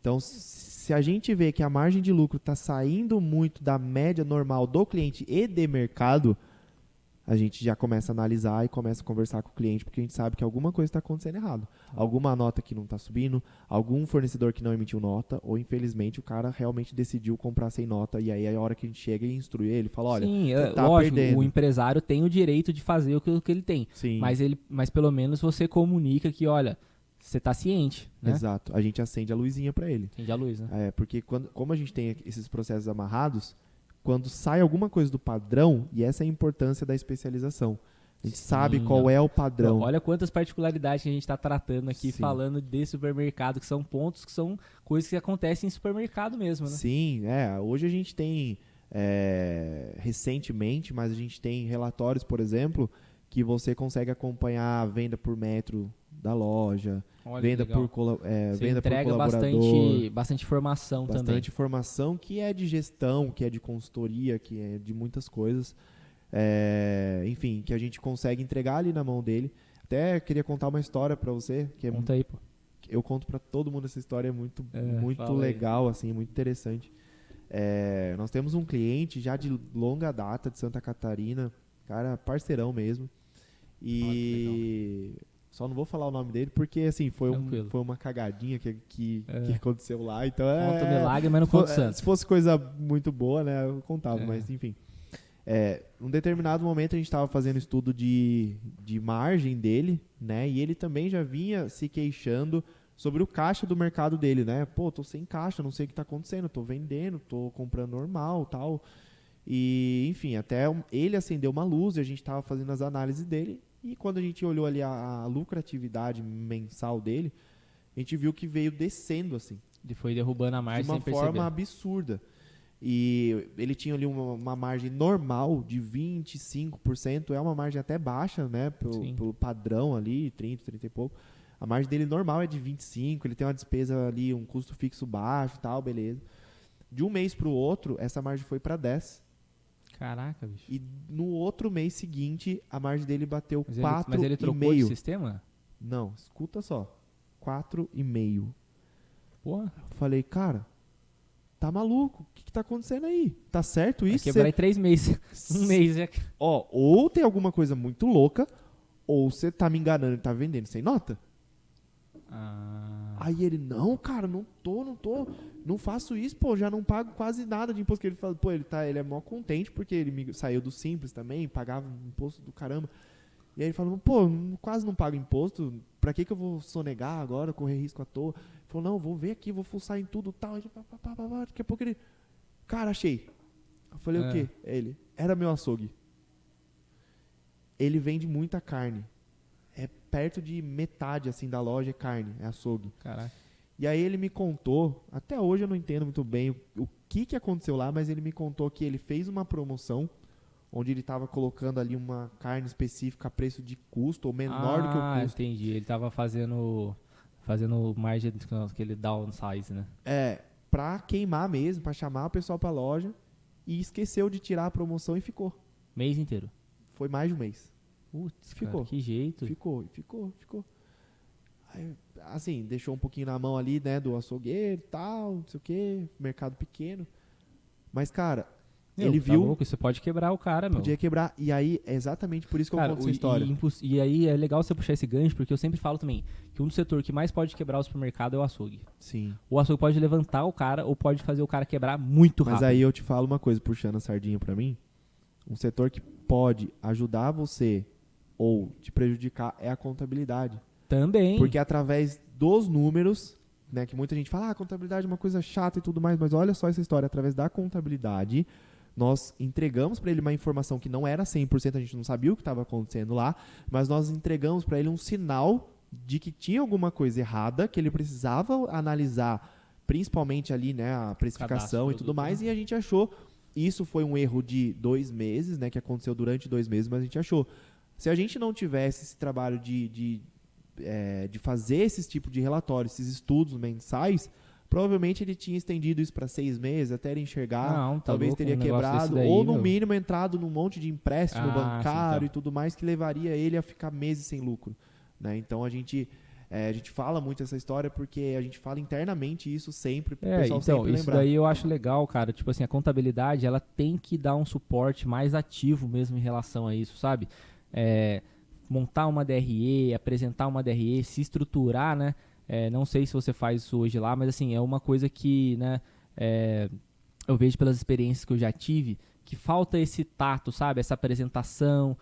[SPEAKER 2] Então, se a gente vê que a margem de lucro está saindo muito da média normal do cliente e de mercado, a gente já começa a analisar e começa a conversar com o cliente, porque a gente sabe que alguma coisa está acontecendo errado. Alguma nota que não está subindo, algum fornecedor que não emitiu nota, ou infelizmente o cara realmente decidiu comprar sem nota, e aí a hora que a gente chega e instrui ele, fala, olha,
[SPEAKER 1] sim,
[SPEAKER 2] tá
[SPEAKER 1] lógico,
[SPEAKER 2] perdendo.
[SPEAKER 1] O empresário tem o direito de fazer o que ele tem.
[SPEAKER 2] Sim.
[SPEAKER 1] Mas pelo menos você comunica que, olha, você está ciente, né?
[SPEAKER 2] Exato. A gente acende a luzinha para ele.
[SPEAKER 1] Acende a luz, né?
[SPEAKER 2] Porque como a gente tem esses processos amarrados, quando sai alguma coisa do padrão, e essa é a importância da especialização, A gente sabe
[SPEAKER 1] Sim,
[SPEAKER 2] qual
[SPEAKER 1] ó.
[SPEAKER 2] é o padrão.
[SPEAKER 1] Olha quantas particularidades que a gente está tratando aqui,
[SPEAKER 2] Sim.
[SPEAKER 1] falando de supermercado, que são pontos, que são coisas que acontecem em supermercado mesmo, né?
[SPEAKER 2] Sim, hoje a gente tem, recentemente, mas a gente tem relatórios, por exemplo, que você consegue acompanhar a venda por metro da loja,
[SPEAKER 1] Olha,
[SPEAKER 2] venda
[SPEAKER 1] que legal. Você
[SPEAKER 2] venda por
[SPEAKER 1] entrega
[SPEAKER 2] colaborador,
[SPEAKER 1] bastante informação também.
[SPEAKER 2] bastante informação que é de gestão, que é de consultoria, que é de muitas coisas, enfim, que a gente consegue entregar ali na mão dele. Até queria contar uma história para você, que
[SPEAKER 1] Conta aí, pô.
[SPEAKER 2] eu conto para todo mundo essa história, é muito
[SPEAKER 1] Fala aí.
[SPEAKER 2] legal, assim, muito interessante. Nós temos um cliente já de longa data de Santa Catarina, cara, parceirão mesmo. E só não vou falar o nome dele porque assim foi
[SPEAKER 1] Tranquilo.
[SPEAKER 2] uma cagadinha que aconteceu lá. Então
[SPEAKER 1] Conta o milagre, mas não conta o
[SPEAKER 2] se
[SPEAKER 1] santo.
[SPEAKER 2] fosse coisa muito boa, né, eu contava,
[SPEAKER 1] É.
[SPEAKER 2] mas enfim. Num determinado momento a gente estava fazendo estudo de margem dele, né? E ele também já vinha se queixando sobre o caixa do mercado dele, né? Pô, tô sem caixa, não sei o que tá acontecendo, tô vendendo, tô comprando normal, tal. E, enfim, até ele acendeu uma luz e a gente estava fazendo as análises dele. E quando a gente olhou ali a lucratividade mensal dele, a gente viu que veio descendo, assim,
[SPEAKER 1] Ele foi derrubando a
[SPEAKER 2] de
[SPEAKER 1] margem
[SPEAKER 2] uma
[SPEAKER 1] sem perceber.
[SPEAKER 2] forma absurda. E ele tinha ali uma margem normal de 25%, é uma margem até baixa, né,
[SPEAKER 1] Sim.
[SPEAKER 2] pelo padrão ali, 30 e pouco. A margem dele normal é de 25%, ele tem uma despesa ali, um custo fixo baixo e tal, beleza. De um mês para o outro, essa margem foi para 10%.
[SPEAKER 1] Caraca, bicho.
[SPEAKER 2] E no outro mês seguinte, a margem dele bateu
[SPEAKER 1] Mas ele trocou de
[SPEAKER 2] 4,5%.
[SPEAKER 1] sistema?
[SPEAKER 2] Não, escuta só. 4,5%.
[SPEAKER 1] Porra.
[SPEAKER 2] Eu falei, cara, tá maluco? O que tá acontecendo aí? Tá certo
[SPEAKER 1] Vai
[SPEAKER 2] isso?
[SPEAKER 1] quebrar em 3 meses. Um mês já.
[SPEAKER 2] Ou tem alguma coisa muito louca, ou você tá me enganando e tá vendendo sem nota. Aí ele, não, cara, não não faço isso, pô, já não pago quase nada de imposto. Que ele fala, pô, ele é mó contente porque ele saiu do Simples também, pagava imposto do caramba. E aí ele falou, pô, quase não pago imposto, pra que eu vou sonegar agora, correr risco à toa? Ele falou, não, vou ver aqui, vou fuçar em tudo e tal. Daqui a pouco ele, cara, achei. Eu falei, o quê? Ele, era meu açougue. Ele vende muita carne. É perto de metade, assim, da loja é carne, é açougue.
[SPEAKER 1] Caraca.
[SPEAKER 2] E aí ele me contou, até hoje eu não entendo muito bem o que aconteceu lá, mas ele me contou que ele fez uma promoção onde ele estava colocando ali uma carne específica a preço de custo, ou menor do que o custo.
[SPEAKER 1] Entendi. Ele tava fazendo margem, aquele downsize, né?
[SPEAKER 2] Pra queimar mesmo, pra chamar o pessoal pra loja, e esqueceu de tirar a promoção e ficou.
[SPEAKER 1] Mês inteiro.
[SPEAKER 2] Foi mais de um mês.
[SPEAKER 1] Putz,
[SPEAKER 2] Ficou.
[SPEAKER 1] cara, que jeito.
[SPEAKER 2] Ficou. Aí, assim, deixou um pouquinho na mão ali, né, do açougueiro e tal, não sei o quê, mercado pequeno. Mas, cara, ele
[SPEAKER 1] Tá
[SPEAKER 2] viu,
[SPEAKER 1] louco, você pode quebrar o cara, meu.
[SPEAKER 2] podia quebrar. E aí, é exatamente por isso que eu
[SPEAKER 1] Cara,
[SPEAKER 2] conto essa história.
[SPEAKER 1] e aí é legal você puxar esse gancho, porque eu sempre falo também que um dos setores que mais pode quebrar o supermercado é o açougue.
[SPEAKER 2] Sim.
[SPEAKER 1] O açougue pode levantar o cara ou pode fazer o cara quebrar muito rápido.
[SPEAKER 2] Mas aí eu te falo uma coisa, puxando a sardinha pra mim. Um setor que pode ajudar você ou te prejudicar é a contabilidade.
[SPEAKER 1] Também.
[SPEAKER 2] Porque através dos números, né, que muita gente fala, a contabilidade é uma coisa chata e tudo mais, mas olha só essa história, através da contabilidade, nós entregamos para ele uma informação que não era 100%, a gente não sabia o que estava acontecendo lá, mas nós entregamos para ele um sinal de que tinha alguma coisa errada, que ele precisava analisar, principalmente ali, né, a precificação
[SPEAKER 1] Cadastro,
[SPEAKER 2] e tudo
[SPEAKER 1] produto,
[SPEAKER 2] mais, e a gente achou, isso foi um erro de 2 meses, né, que aconteceu durante 2 meses, mas a gente achou. Se a gente não tivesse esse trabalho de fazer esse tipo de relatório, esses estudos mensais, provavelmente ele tinha estendido isso para 6 meses, até ele enxergar,
[SPEAKER 1] Não, tá
[SPEAKER 2] talvez
[SPEAKER 1] louco,
[SPEAKER 2] teria
[SPEAKER 1] um negócio
[SPEAKER 2] quebrado,
[SPEAKER 1] desse daí,
[SPEAKER 2] ou no
[SPEAKER 1] meu.
[SPEAKER 2] mínimo entrado num monte de empréstimo bancário
[SPEAKER 1] sim,
[SPEAKER 2] e tudo mais, que levaria ele a ficar meses sem lucro. Né? Então a gente fala muito essa história porque a gente fala internamente isso sempre, pro pessoal
[SPEAKER 1] então,
[SPEAKER 2] sempre
[SPEAKER 1] isso
[SPEAKER 2] lembrar.
[SPEAKER 1] daí eu acho legal, cara. Tipo assim, a contabilidade, ela tem que dar um suporte mais ativo mesmo em relação a isso, sabe? Montar uma DRE, apresentar uma DRE, se estruturar, né? Não sei se você faz isso hoje lá, mas assim, é uma coisa que, né, eu vejo pelas experiências que eu já tive, que falta esse tato, sabe? Essa apresentação,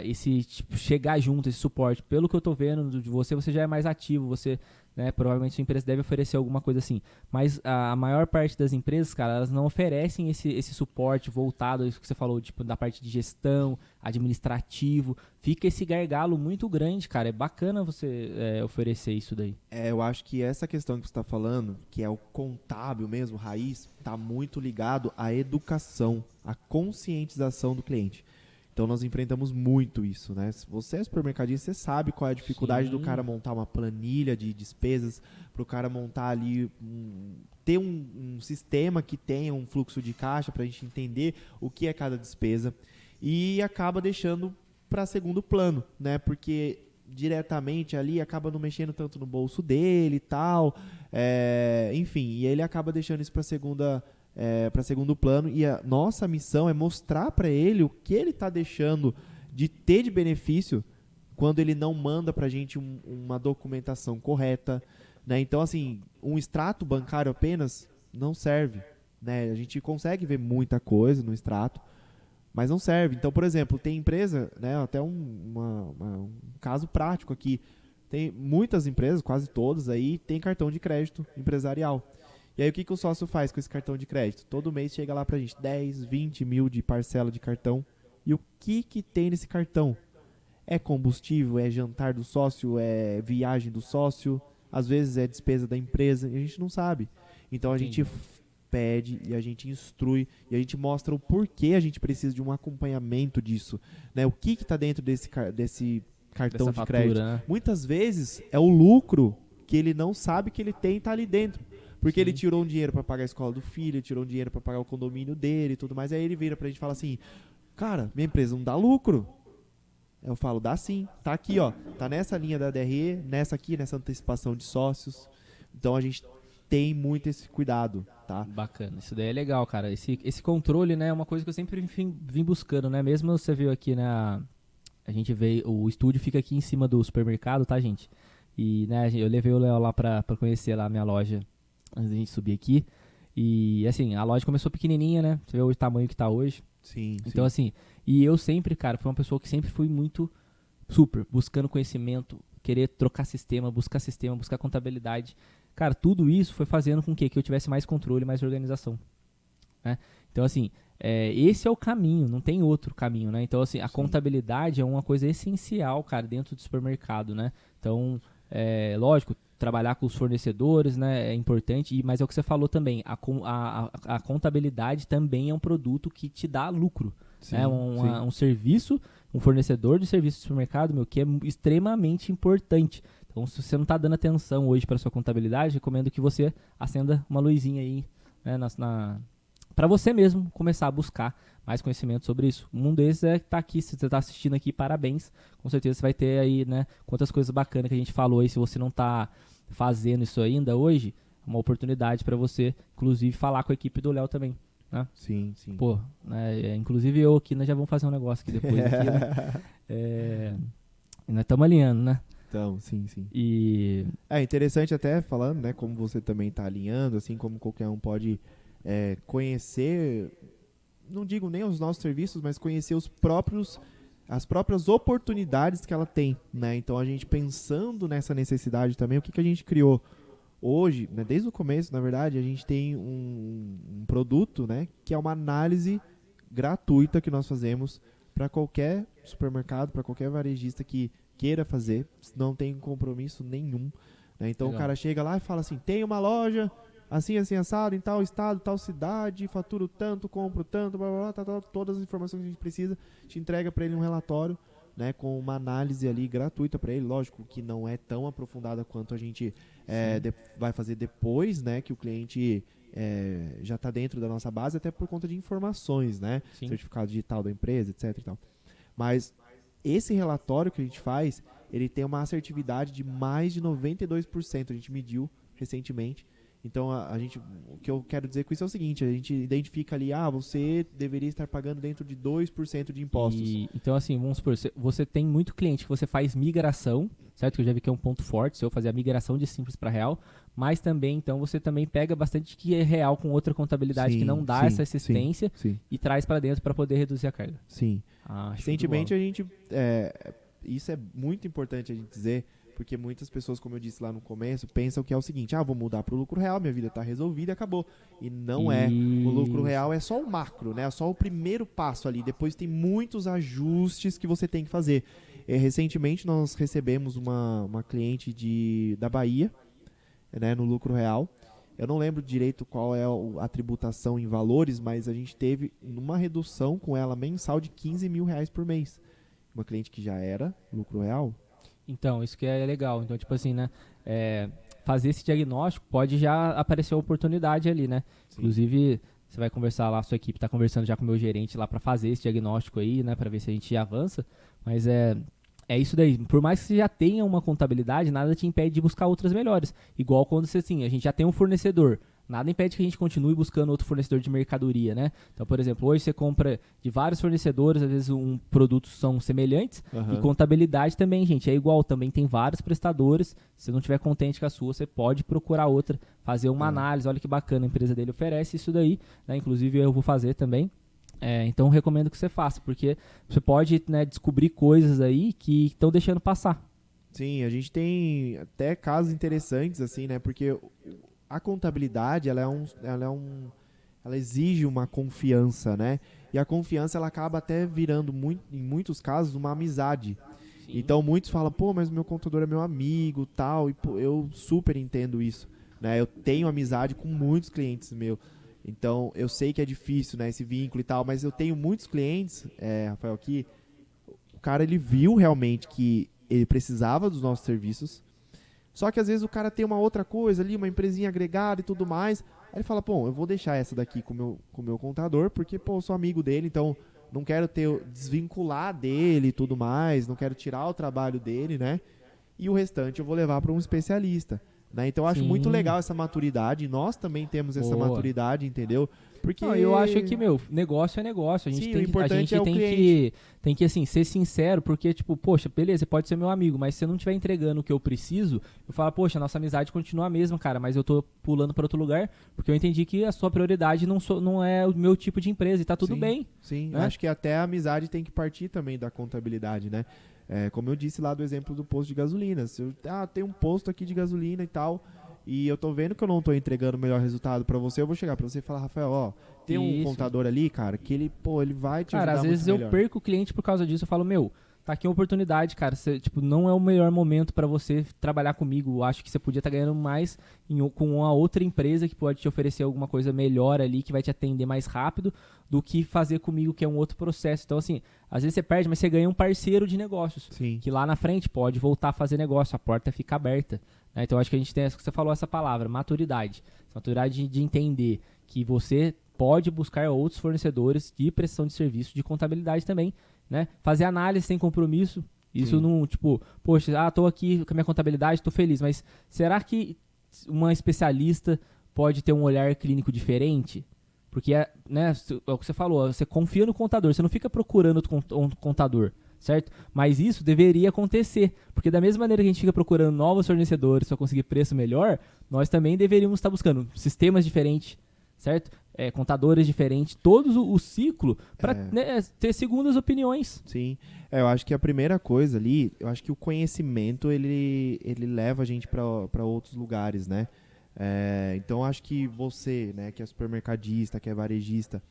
[SPEAKER 1] esse tipo, chegar junto, esse suporte. Pelo que eu tô vendo de você, você já é mais ativo, você, né, provavelmente sua empresa deve oferecer alguma coisa assim. Mas a maior parte das empresas, cara, elas não oferecem esse suporte voltado a isso que você falou, tipo, da parte de gestão, administrativo. Fica esse gargalo muito grande, cara. É bacana você oferecer isso daí.
[SPEAKER 2] Eu acho que essa questão que você está falando, que é o contábil mesmo, raiz, está muito ligado à educação, à conscientização do cliente. Então nós enfrentamos muito isso, né? Se você é supermercadista, você sabe qual é a dificuldade do cara montar uma planilha de despesas, para o cara montar ali, ter um sistema que tenha um fluxo de caixa para a gente entender o que é cada despesa, e acaba deixando para segundo plano, né? Porque diretamente ali acaba não mexendo tanto no bolso dele e tal, enfim, e ele acaba deixando isso para segundo plano, e a nossa missão é mostrar para ele o que ele está deixando de ter de benefício quando ele não manda para a gente uma documentação correta, né? Então, assim, um extrato bancário apenas não serve, né? A gente consegue ver muita coisa no extrato, mas não serve. Então, por exemplo, tem empresa, né, até um caso prático aqui, tem muitas empresas, quase todas aí, tem cartão de crédito empresarial. E aí o que o sócio faz com esse cartão de crédito? Todo mês chega lá pra gente 10, 20 mil de parcela de cartão. E o que tem nesse cartão? É combustível, é jantar do sócio, é viagem do sócio, às vezes é despesa da empresa, e a gente não sabe. Então a gente pede e a gente instrui e a gente mostra o porquê a gente precisa de um acompanhamento disso, né? O que está dentro desse cartão de crédito? Né? Muitas vezes é o lucro que ele não sabe que ele tem, tá ali dentro. Porque ele tirou um dinheiro para pagar a escola do filho, tirou um dinheiro para pagar o condomínio dele e tudo mais. Aí ele vira pra gente e fala assim: cara, minha empresa não dá lucro. Eu falo, dá sim. Tá aqui, ó. Tá nessa linha da DRE, nessa aqui, nessa antecipação de sócios. Então a gente tem muito esse cuidado, tá?
[SPEAKER 1] Bacana. Isso daí é legal, cara. Esse controle, né, é uma coisa que eu sempre vim buscando, né? Mesmo você viu aqui, né, a gente veio, o estúdio fica aqui em cima do supermercado, tá, gente? E, né, eu levei o Léo lá pra conhecer lá a minha loja antes da gente subir aqui. E, assim, a loja começou pequenininha, né? Você vê o tamanho que tá hoje.
[SPEAKER 2] Sim,
[SPEAKER 1] então, assim, e eu sempre, cara, fui uma pessoa que sempre fui muito super, buscando conhecimento, querer trocar sistema, buscar contabilidade. Cara, tudo isso foi fazendo com que eu tivesse mais controle, mais organização, né? Então, assim, esse é o caminho, não tem outro caminho, né? Então, assim, a contabilidade é uma coisa essencial, cara, dentro do supermercado, né? Então, lógico, trabalhar com os fornecedores, né, é importante, mas é o que você falou também, a contabilidade também é um produto que te dá lucro, né? Um serviço, um fornecedor de serviço de supermercado, meu, que é extremamente importante. Então, se você não está dando atenção hoje para sua contabilidade, recomendo que você acenda uma luzinha aí, né, para você mesmo começar a buscar mais conhecimento sobre isso. Um desses tá aqui, se você está assistindo aqui, parabéns. Com certeza você vai ter aí, né, quantas coisas bacanas que a gente falou aí. Se você não está fazendo isso ainda hoje, é uma oportunidade para você, inclusive, falar com a equipe do Léo também, né?
[SPEAKER 2] Sim.
[SPEAKER 1] Pô, né, inclusive eu aqui, nós já vamos fazer um negócio aqui depois. Aqui, né? Nós estamos alinhando, né?
[SPEAKER 2] Então, sim.
[SPEAKER 1] E
[SPEAKER 2] é interessante até falando, né, como você também está alinhando, assim como qualquer um pode conhecer, não digo nem os nossos serviços, mas conhecer as próprias oportunidades que ela tem, né? Então a gente pensando nessa necessidade também, o que a gente criou hoje, né, desde o começo, na verdade, a gente tem um produto, né, que é uma análise gratuita que nós fazemos para qualquer supermercado, para qualquer varejista que queira fazer, não tem compromisso nenhum, né? Então legal. O cara chega lá e fala assim: tem uma loja assim assado, em tal estado, tal cidade, faturo tanto, compro tanto, blá, blá, blá, todas as informações que a gente precisa, te entrega para ele um relatório, né, com uma análise ali gratuita para ele, lógico que não é tão aprofundada quanto a gente vai fazer depois, né, que o cliente já está dentro da nossa base, até por conta de informações, né, certificado digital da empresa, etc e tal. Mas esse relatório que a gente faz, ele tem uma assertividade de mais de 92%, a gente mediu recentemente. Então, o que eu quero dizer com isso é o seguinte, a gente identifica ali, você deveria estar pagando dentro de 2% de impostos.
[SPEAKER 1] Então, assim, vamos supor, você tem muito cliente que você faz migração, certo? Que eu já vi que é um ponto forte, se eu fazer a migração de simples para real, mas também, então, você também pega bastante que é real com outra contabilidade que não dá essa assistência e traz para dentro para poder reduzir a carga.
[SPEAKER 2] Sim. Recentemente, isso é muito importante a gente dizer, porque muitas pessoas, como eu disse lá no começo, pensam que é o seguinte, vou mudar para o lucro real, minha vida está resolvida e acabou. E não é. O lucro real é só o macro, né? É só o primeiro passo ali. Depois tem muitos ajustes que você tem que fazer. Recentemente nós recebemos uma cliente da Bahia, né, no lucro real. Eu não lembro direito qual é a tributação em valores, mas a gente teve uma redução com ela mensal de R$15 mil por mês. Uma cliente que já era lucro real.
[SPEAKER 1] Então, isso que é legal. Então, tipo assim, né? Fazer esse diagnóstico pode já aparecer uma oportunidade ali, né? Sim. Inclusive, você vai conversar lá, a sua equipe está conversando já com o meu gerente lá para fazer esse diagnóstico aí, né? Para ver se a gente avança. Mas é isso daí. Por mais que você já tenha uma contabilidade, nada te impede de buscar outras melhores. Igual quando você, assim, a gente já tem um fornecedor. Nada impede que a gente continue buscando outro fornecedor de mercadoria, né? Então, por exemplo, hoje você compra de vários fornecedores, às vezes produtos são semelhantes, e contabilidade também, gente, é igual, também tem vários prestadores. Se você não estiver contente com a sua, você pode procurar outra, fazer uma análise, olha que bacana, a empresa dele oferece isso daí, né? Inclusive eu vou fazer também. Então, recomendo que você faça, porque você pode, né, descobrir coisas aí que estão deixando passar.
[SPEAKER 2] Sim, a gente tem até casos interessantes, assim, né? Porque a contabilidade, ela exige uma confiança, né? E a confiança, ela acaba até virando, em muitos casos, uma amizade. Sim. Então, muitos falam, mas o meu contador é meu amigo, tal, e eu super entendo isso, né? Eu tenho amizade com muitos clientes meus. Então, eu sei que é difícil, né, esse vínculo e tal, mas eu tenho muitos clientes, Rafael, que o cara, ele viu realmente que ele precisava dos nossos serviços, só que às vezes o cara tem uma outra coisa ali, uma empresinha agregada e tudo mais, aí ele fala, eu vou deixar essa daqui com o meu contador, porque, eu sou amigo dele, então não quero desvincular dele e tudo mais, não quero tirar o trabalho dele, né, e o restante eu vou levar para um especialista. Né? Então eu acho muito legal essa maturidade, nós também temos essa maturidade, entendeu? Porque
[SPEAKER 1] eu acho que, negócio é negócio, a gente tem que assim, ser sincero, porque tipo, poxa, beleza, você pode ser meu amigo, mas se você não estiver entregando o que eu preciso, eu falo, poxa, nossa amizade continua a mesma, cara, mas eu tô pulando para outro lugar, porque eu entendi que a sua prioridade não é o meu tipo de empresa, e tá tudo bem.
[SPEAKER 2] Sim, né? Acho que até a amizade tem que partir também da contabilidade, né? Como eu disse lá do exemplo do posto de gasolina. Se eu tenho um posto aqui de gasolina e tal, e eu tô vendo que eu não tô entregando o melhor resultado pra você, eu vou chegar pra você e falar, Rafael, tem um contador ali, cara, que ele vai te ajudar muito melhor. Cara, às vezes eu
[SPEAKER 1] perco o cliente por causa disso, eu falo, tá aqui uma oportunidade, cara, você, não é o melhor momento pra você trabalhar comigo, eu acho que você podia estar ganhando mais com uma outra empresa que pode te oferecer alguma coisa melhor ali, que vai te atender mais rápido, do que fazer comigo, que é um outro processo. Então, assim, às vezes você perde, mas você ganha um parceiro de negócios, que lá na frente pode voltar a fazer negócio, a porta fica aberta. Né? Então, acho que a gente tem, você falou essa palavra, maturidade. Maturidade de entender que você pode buscar outros fornecedores de prestação de serviço, de contabilidade também, né? Fazer análise sem compromisso. Isso não, tipo, poxa, tô aqui com a minha contabilidade, tô feliz, mas será que uma especialista pode ter um olhar clínico diferente? Porque, né, é o que você falou, você confia no contador, você não fica procurando um contador, certo? Mas isso deveria acontecer, porque da mesma maneira que a gente fica procurando novos fornecedores para conseguir preço melhor, nós também deveríamos estar buscando sistemas diferentes, certo? Contadores diferentes, todo o ciclo, para ter segundas opiniões.
[SPEAKER 2] Sim, eu acho que a primeira coisa ali, eu acho que o conhecimento, ele leva a gente para outros lugares, né? Então, acho que você, né, que é supermercadista, que é varejista,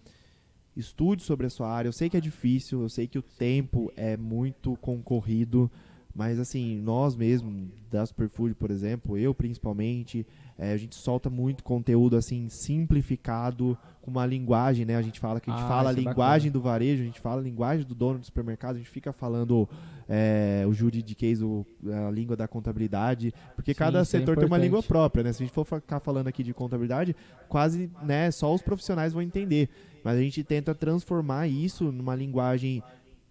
[SPEAKER 2] estude sobre a sua área. Eu sei que é difícil, eu sei que o tempo é muito concorrido, mas assim, nós mesmo, da Superfood, por exemplo, eu principalmente, a gente solta muito conteúdo assim, simplificado, com uma linguagem, né? A gente fala a linguagem do varejo, a gente fala a linguagem do dono do supermercado, a gente fica falando o juridiquês, a língua da contabilidade, porque cada setor tem uma língua própria, né? Se a gente for ficar falando aqui de contabilidade, quase, né, só os profissionais vão entender. Mas a gente tenta transformar isso numa linguagem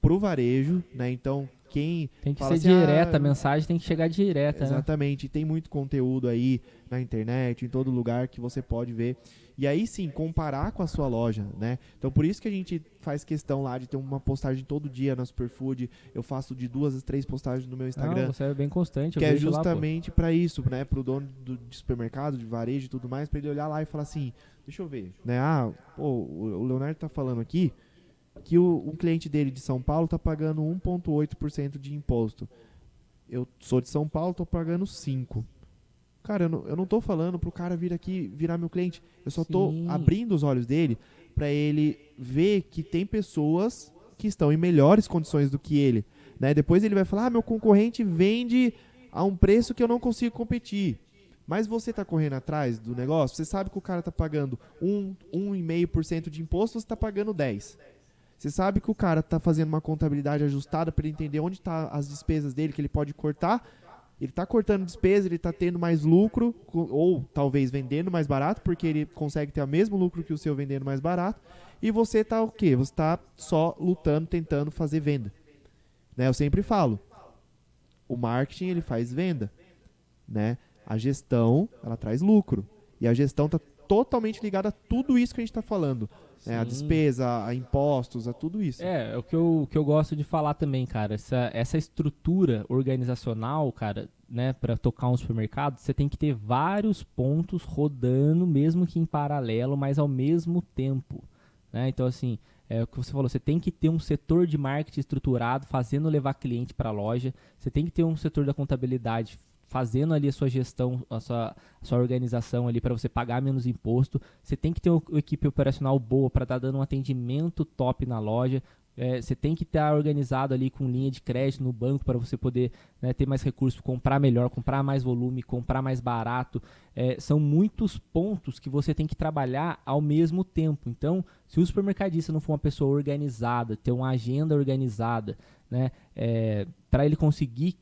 [SPEAKER 2] pro varejo, né? Então, quem
[SPEAKER 1] Tem que
[SPEAKER 2] fala
[SPEAKER 1] ser
[SPEAKER 2] assim,
[SPEAKER 1] direta, a mensagem tem que chegar direta, né?
[SPEAKER 2] exatamente, tem muito conteúdo aí na internet, em todo lugar que você pode ver. E aí sim, comparar com a sua loja, né? Então por isso que a gente faz questão lá de ter uma postagem todo dia na Superfood. Eu faço de 2 a 3 postagens no meu Instagram.
[SPEAKER 1] Não, você é bem constante, eu
[SPEAKER 2] Que é
[SPEAKER 1] vejo lá, pô.
[SPEAKER 2] justamente para isso, né? Pro dono de supermercado, de varejo e tudo mais, para ele olhar lá e falar assim, deixa eu ver, né? O Leonardo tá falando aqui que um cliente dele de São Paulo tá pagando 1,8% de imposto. Eu sou de São Paulo, tô pagando 5%. Cara, eu não tô falando pro cara vir aqui virar meu cliente. Eu só tô
[SPEAKER 1] Sim.
[SPEAKER 2] abrindo os olhos dele para ele ver que tem pessoas que estão em melhores condições do que ele, né? Depois ele vai falar, meu concorrente vende a um preço que eu não consigo competir. Mas você tá correndo atrás do negócio, você sabe que o cara tá pagando 1,5% de imposto, você tá pagando 10%. Você sabe que o cara tá fazendo uma contabilidade ajustada para ele entender onde tá as despesas dele, que ele pode cortar. Ele tá cortando despesa, ele tá tendo mais lucro, ou talvez vendendo mais barato, porque ele consegue ter o mesmo lucro que o seu vendendo mais barato. E você tá o quê? Você tá só lutando, tentando fazer venda. Né? Eu sempre falo, o marketing ele faz venda, né? A gestão, ela traz lucro. E a gestão tá totalmente ligada a tudo isso que a gente tá falando. Né? A despesa, a impostos, a tudo isso.
[SPEAKER 1] É o que eu gosto de falar também, cara. Essa estrutura organizacional, cara, né, para tocar um supermercado, você tem que ter vários pontos rodando, mesmo que em paralelo, mas ao mesmo tempo. Né? Então, assim, é o que você falou, você tem que ter um setor de marketing estruturado, fazendo levar cliente para a loja. Você tem que ter um setor da contabilidade fazendo ali a sua gestão, a sua organização ali para você pagar menos imposto. Você tem que ter uma equipe operacional boa para estar dando um atendimento top na loja. Você tem que estar organizado ali com linha de crédito no banco para você poder, né, ter mais recursos, comprar melhor, comprar mais volume, comprar mais barato. São muitos pontos que você tem que trabalhar ao mesmo tempo. Então, se o supermercadista não for uma pessoa organizada, ter uma agenda organizada, né, para ele conseguir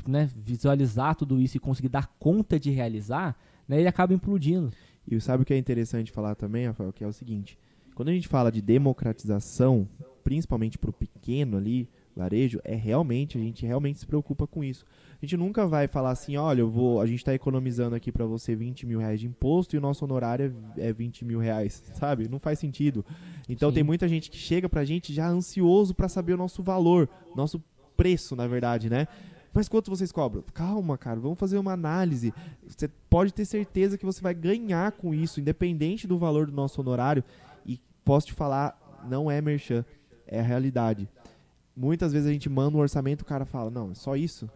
[SPEAKER 1] né, visualizar tudo isso e conseguir dar conta de realizar, né, ele acaba implodindo.
[SPEAKER 2] E sabe o que é interessante falar também, Rafael, que é o seguinte, quando a gente fala de democratização, principalmente para o pequeno ali, varejo, a gente realmente se preocupa com isso. A gente nunca vai falar assim, olha, a gente está economizando aqui para você 20 mil reais de imposto e o nosso honorário é 20 mil reais, sabe? Não faz sentido. Então tem muita gente que chega pra gente já ansioso para saber o nosso valor, nosso preço, na verdade, né? Mas quanto vocês cobram? Calma, cara, vamos fazer uma análise. Você pode ter certeza que você vai ganhar com isso, independente do valor do nosso honorário. E posso te falar, não é merchan, é a realidade. Muitas vezes a gente manda um orçamento, o cara fala, não, é só isso,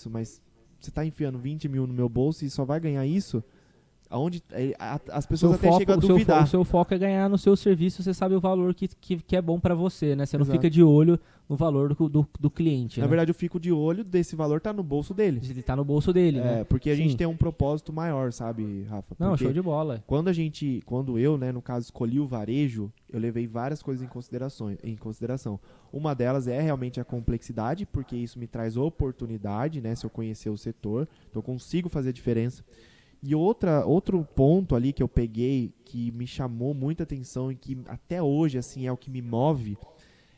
[SPEAKER 2] mas você tá enfiando 20 mil no meu bolso e só vai ganhar isso? Aonde as pessoas até chegam a duvidar.
[SPEAKER 1] O seu foco é ganhar no seu serviço, você sabe o valor que é bom para você, né? Você não
[SPEAKER 2] Exato.
[SPEAKER 1] fica de olho no valor do cliente,
[SPEAKER 2] Na
[SPEAKER 1] né?
[SPEAKER 2] verdade, eu fico de olho desse valor tá no bolso dele.
[SPEAKER 1] Ele tá no bolso dele, né?
[SPEAKER 2] Porque a gente
[SPEAKER 1] Sim.
[SPEAKER 2] tem um propósito maior, sabe, Rafa?
[SPEAKER 1] Não,
[SPEAKER 2] Porque
[SPEAKER 1] show de bola.
[SPEAKER 2] quando eu, né, no caso, escolhi o varejo, eu levei várias coisas em consideração. Uma delas é realmente a complexidade, porque isso me traz oportunidade, né, se eu conhecer o setor, então eu consigo fazer a diferença. E outro ponto ali que eu peguei, que me chamou muita atenção e que até hoje assim é o que me move,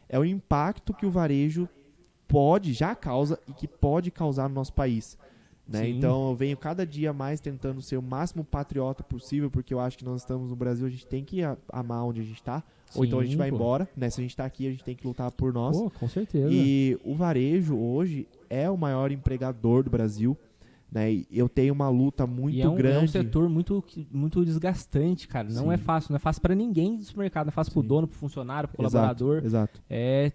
[SPEAKER 2] é o impacto que o varejo já causa e que pode causar no nosso país. Né? Então eu venho cada dia mais tentando ser o máximo patriota possível, porque eu acho que nós estamos no Brasil, a gente tem que amar onde a gente está, ou então a gente vai embora, né? Se a gente está aqui, a gente tem que lutar por nós.
[SPEAKER 1] Pô, com certeza.
[SPEAKER 2] E o varejo hoje é o maior empregador do Brasil. Né? E eu tenho uma luta muito grande.
[SPEAKER 1] É um setor muito desgastante, cara. Não é fácil. Não é fácil para ninguém do supermercado. Não é fácil pro dono, pro funcionário, pro colaborador.
[SPEAKER 2] Exato.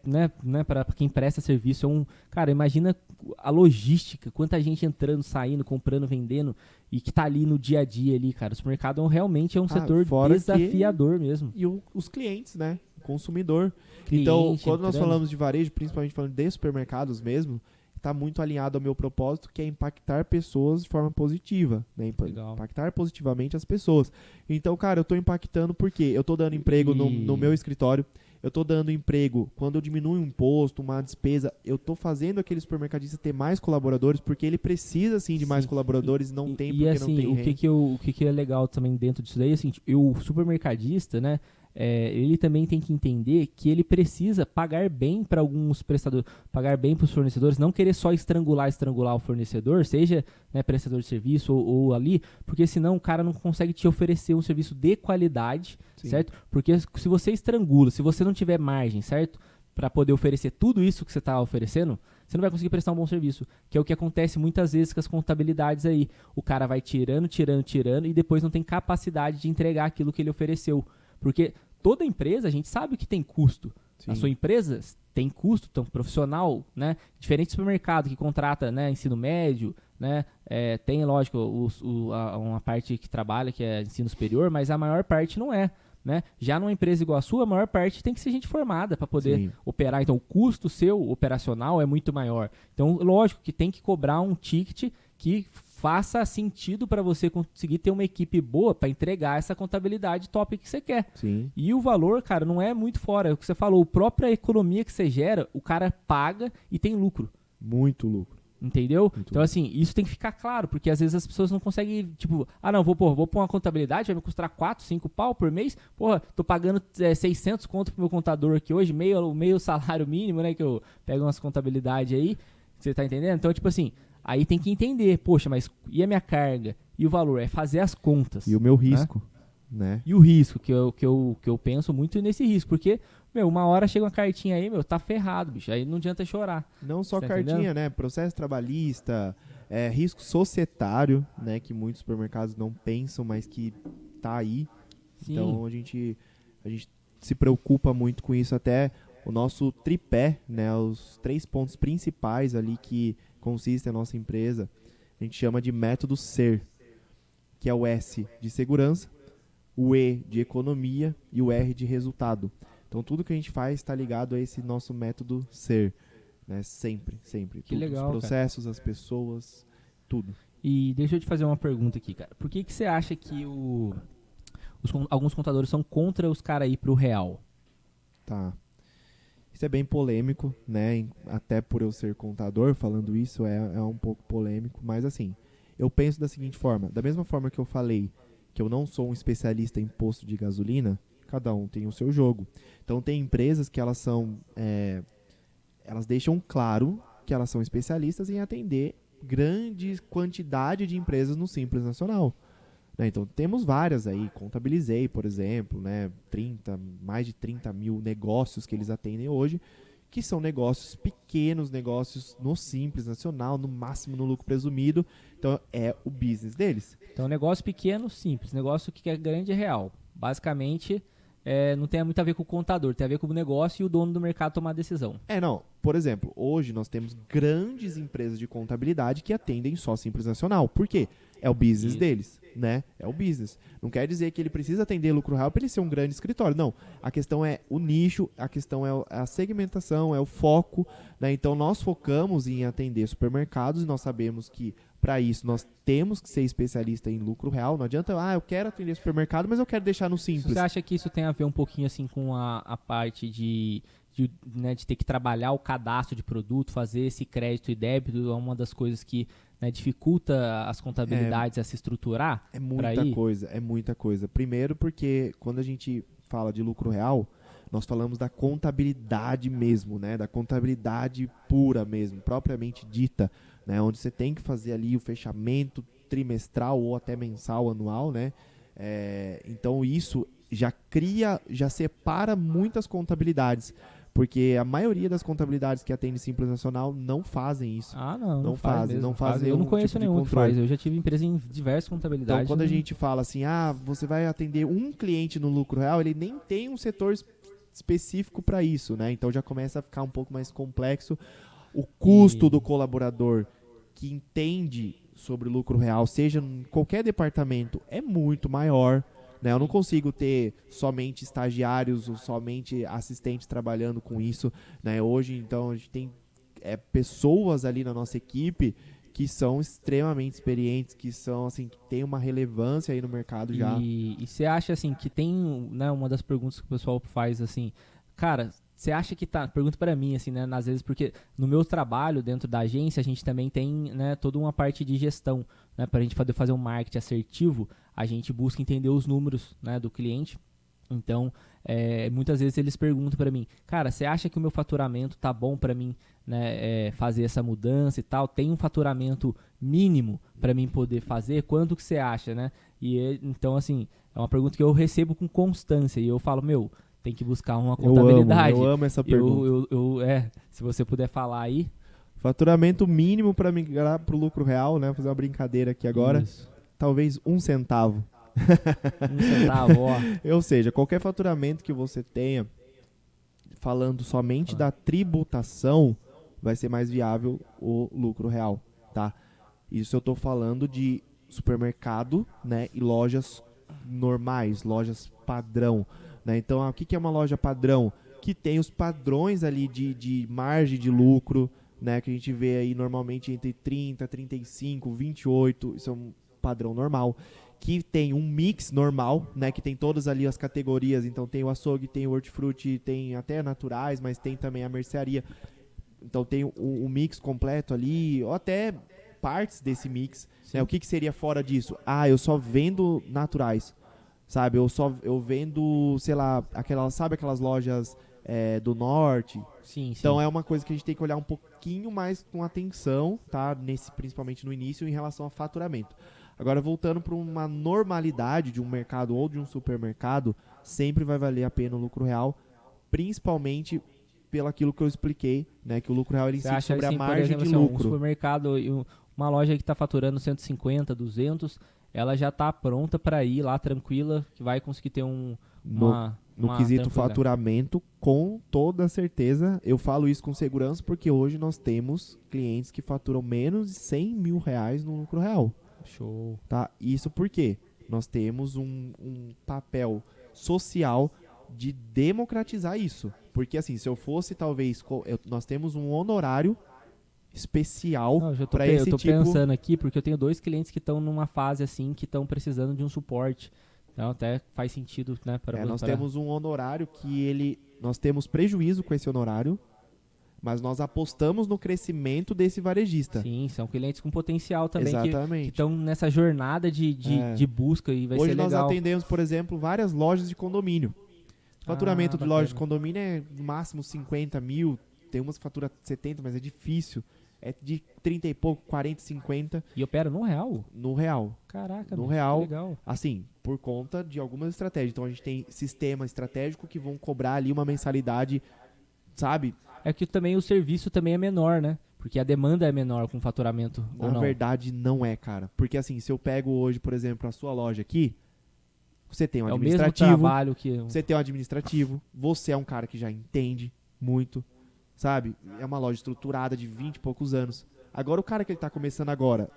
[SPEAKER 1] Né, para quem presta serviço. Cara, imagina a logística. Quanta gente entrando, saindo, comprando, vendendo. E que tá ali no dia a dia ali, cara. O supermercado realmente é um setor desafiador mesmo.
[SPEAKER 2] E os clientes, né? O consumidor. Então, quando nós falamos de varejo, principalmente falando de supermercados mesmo, está muito alinhado ao meu propósito, que é impactar pessoas de forma positiva, né? Impactar positivamente as pessoas. Então, cara, eu estou impactando porque eu estou dando emprego no meu escritório, eu estou dando emprego quando eu diminuo um imposto, uma despesa, eu estou fazendo aquele supermercadista ter mais colaboradores, porque ele precisa, sim, de mais colaboradores, não tem porque
[SPEAKER 1] assim,
[SPEAKER 2] não tem
[SPEAKER 1] o que é legal também dentro disso daí, assim, o supermercadista, né, ele também tem que entender que ele precisa pagar bem para alguns prestadores, pagar bem para os fornecedores, não querer só estrangular o fornecedor, seja, né, prestador de serviço ou ali, porque senão o cara não consegue te oferecer um serviço de qualidade,
[SPEAKER 2] Sim.
[SPEAKER 1] certo? Porque se você estrangula, se você não tiver margem, certo? Para poder oferecer tudo isso que você está oferecendo, você não vai conseguir prestar um bom serviço, que é o que acontece muitas vezes com as contabilidades aí. O cara vai tirando e depois não tem capacidade de entregar aquilo que ele ofereceu. Porque toda empresa, a gente sabe que tem custo.
[SPEAKER 2] Sim.
[SPEAKER 1] A sua empresa tem custo, então profissional, né? Diferente do supermercado que contrata, né, ensino médio, né? Tem, lógico, uma parte que trabalha, que é ensino superior, mas a maior parte não é. Né? Já numa empresa igual a sua, a maior parte tem que ser gente formada para poder
[SPEAKER 2] Sim.
[SPEAKER 1] operar. Então, o custo seu operacional é muito maior. Então, lógico que tem que cobrar um ticket que faça sentido para você conseguir ter uma equipe boa para entregar essa contabilidade top que você quer.
[SPEAKER 2] Sim.
[SPEAKER 1] E o valor, cara, não é muito fora. É o que você falou, a própria economia que você gera, o cara paga e tem lucro.
[SPEAKER 2] Muito lucro.
[SPEAKER 1] Entendeu?
[SPEAKER 2] Muito
[SPEAKER 1] então, assim, isso tem que ficar claro, porque às vezes as pessoas não conseguem, tipo, não, vou pôr uma contabilidade, vai me custar 4, 5 pau por mês, porra, tô pagando 600 conto pro meu contador aqui hoje, meio salário mínimo, né, que eu pego umas contabilidades aí, você tá entendendo? Então, tipo assim, aí tem que entender, poxa, mas e a minha carga? E o valor? É fazer as contas.
[SPEAKER 2] E o meu risco, né?
[SPEAKER 1] E o risco, que eu penso muito nesse risco, porque, uma hora chega uma cartinha aí, tá ferrado, bicho, aí não adianta chorar.
[SPEAKER 2] Não só
[SPEAKER 1] Tá
[SPEAKER 2] cartinha,
[SPEAKER 1] entendendo?
[SPEAKER 2] né? Processo trabalhista, risco societário, né? Que muitos supermercados não pensam, mas que tá aí.
[SPEAKER 1] Sim.
[SPEAKER 2] Então a gente se preocupa muito com isso. Até o nosso tripé, né? Os 3 pontos principais ali que consistem a nossa empresa, a gente chama de método SER, que é o S de segurança, o E de economia e o R de resultado. Então tudo que a gente faz está ligado a esse nosso método SER, né? Sempre.
[SPEAKER 1] Que
[SPEAKER 2] tudo,
[SPEAKER 1] legal,
[SPEAKER 2] os processos, as pessoas, tudo.
[SPEAKER 1] E deixa eu te fazer uma pergunta aqui, cara. Por que você acha que alguns contadores são contra os caras ir pro real?
[SPEAKER 2] Tá. Isso é bem polêmico, né? Até por eu ser contador, falando isso é um pouco polêmico, mas assim, eu penso da seguinte forma, da mesma forma que eu falei que eu não sou um especialista em posto de gasolina, cada um tem o seu jogo. Então tem empresas que elas são, elas deixam claro que elas são especialistas em atender grande quantidade de empresas no Simples Nacional. Né? Então temos várias aí, Contabilizei, por exemplo, né? Mais de 30 mil negócios que eles atendem hoje, que são negócios pequenos, negócios no Simples Nacional, no máximo no lucro presumido. Então é o business deles.
[SPEAKER 1] Então, negócio pequeno, simples. Negócio que é grande é real. Basicamente, não tem muito a ver com o contador, tem a ver com o negócio e o dono do mercado tomar a decisão.
[SPEAKER 2] Não. Por exemplo, hoje nós temos grandes empresas de contabilidade que atendem só Simples Nacional. Por quê? É o business deles, né? É o business. Não quer dizer que ele precisa atender lucro real para ele ser um grande escritório. Não. A questão é o nicho, a questão é a segmentação, é o foco, né? Então nós focamos em atender supermercados e nós sabemos que para isso nós temos que ser especialista em lucro real. Não adianta, eu quero atender supermercado, mas eu quero deixar no simples.
[SPEAKER 1] Você acha que isso tem a ver um pouquinho assim com a parte de ter que trabalhar o cadastro de produto, fazer esse crédito e débito? É uma das coisas que, né, dificulta as contabilidades a se estruturar?
[SPEAKER 2] É muita coisa. Primeiro porque quando a gente fala de lucro real, nós falamos da contabilidade mesmo, né? Da contabilidade pura mesmo, propriamente dita, né? Onde você tem que fazer ali o fechamento trimestral ou até mensal, anual, né? Então isso já separa muitas contabilidades. Porque a maioria das contabilidades que atendem Simples Nacional não fazem isso.
[SPEAKER 1] Não fazem. Eu não conheço nenhum que faz. Eu já tive empresa em diversas contabilidades.
[SPEAKER 2] Então, quando a gente fala assim, você vai atender um cliente no lucro real, ele nem tem um setor específico para isso, né? Então já começa a ficar um pouco mais complexo. O custo do colaborador que entende sobre lucro real, seja em qualquer departamento, é muito maior. Eu não consigo ter somente estagiários ou somente assistentes trabalhando com isso. Hoje, então, a gente tem pessoas ali na nossa equipe que são extremamente experientes, que são assim, que tem uma relevância aí no mercado já.
[SPEAKER 1] E você acha assim que tem, né, uma das perguntas que o pessoal faz assim, cara, você acha que pergunta para mim assim, né, às vezes, porque no meu trabalho dentro da agência a gente também tem, né, toda uma parte de gestão, né, para a gente poder fazer um marketing assertivo, a gente busca entender os números, né, do cliente Então, muitas vezes eles perguntam para mim, cara, você acha que o meu faturamento tá bom para mim, né, fazer essa mudança e tal? Tem um faturamento mínimo para mim poder fazer? Quanto que você acha, né? Então, assim, é uma pergunta que eu recebo com constância e eu falo, tem que buscar uma contabilidade.
[SPEAKER 2] Eu amo essa pergunta.
[SPEAKER 1] Se você puder falar aí.
[SPEAKER 2] Faturamento mínimo para migrar pro lucro real, né? Vou fazer uma brincadeira aqui agora. Isso. Talvez 1 centavo.
[SPEAKER 1] 1 centavo, ó.
[SPEAKER 2] Ou seja, qualquer faturamento que você tenha, falando somente da tributação, vai ser mais viável o lucro real, tá? Isso eu tô falando de supermercado, né? E lojas normais, lojas padrão, né? Então, o que é uma loja padrão? Que tem os padrões ali de margem de lucro, né? Que a gente vê aí normalmente entre 30, 35, 28, isso é um padrão normal. Que tem um mix normal, né? Que tem todas ali as categorias, então tem o açougue, tem o hortifruti, tem até naturais, mas tem também a mercearia. Então tem o mix completo ali, ou até partes desse mix, né? O que seria fora disso? Eu só vendo naturais, sabe? Eu vendo, sei lá, aquelas lojas do norte.
[SPEAKER 1] Sim.
[SPEAKER 2] Então é uma coisa que a gente tem que olhar um pouquinho mais com atenção, tá? Principalmente no início, em relação a faturamento. Agora, voltando para uma normalidade de um mercado ou de um supermercado, sempre vai valer a pena o lucro real, principalmente pelo aquilo que eu expliquei, né? Que o lucro real ele incide sobre a margem de lucro.
[SPEAKER 1] Um supermercado, uma loja que está faturando 150, 200, ela já está pronta para ir lá tranquila, que vai conseguir ter
[SPEAKER 2] no quesito faturamento, com toda certeza, eu falo isso com segurança porque hoje nós temos clientes que faturam menos de 100 mil reais no lucro real.
[SPEAKER 1] Show.
[SPEAKER 2] Tá? Isso porque nós temos um papel social de democratizar isso. Porque assim, se eu fosse talvez, nós temos um honorário especial para esse tipo...
[SPEAKER 1] Eu tô pensando aqui porque eu tenho 2 clientes que estão numa fase assim, que estão precisando de um suporte. Então até faz sentido, né?
[SPEAKER 2] Nós temos um honorário que nós temos prejuízo com esse honorário, mas nós apostamos no crescimento desse varejista.
[SPEAKER 1] Sim, são clientes com potencial também.
[SPEAKER 2] Exatamente.
[SPEAKER 1] Que estão nessa jornada de busca e vai
[SPEAKER 2] Hoje
[SPEAKER 1] ser legal.
[SPEAKER 2] Hoje nós atendemos, por exemplo, várias lojas de condomínio. O faturamento de lojas de condomínio é no máximo 50 mil, tem umas que fatura 70, mas é difícil. É de 30 e pouco, 40, 50.
[SPEAKER 1] E opera no real?
[SPEAKER 2] No real.
[SPEAKER 1] Caraca,
[SPEAKER 2] no real,
[SPEAKER 1] que legal.
[SPEAKER 2] Assim, por conta de algumas estratégias. Então a gente tem sistema estratégico que vão cobrar ali uma mensalidade, sabe?
[SPEAKER 1] É que também o serviço também é menor, né? Porque a demanda é menor com faturamento, ou não?
[SPEAKER 2] Na verdade, não é, cara. Porque assim, se eu pego hoje, por exemplo, a sua loja aqui, você tem um administrativo.
[SPEAKER 1] É o mesmo trabalho que...
[SPEAKER 2] Você tem um administrativo, você é um cara que já entende muito, sabe? É uma loja estruturada de 20 e poucos anos. Agora, o cara que ele tá começando agora,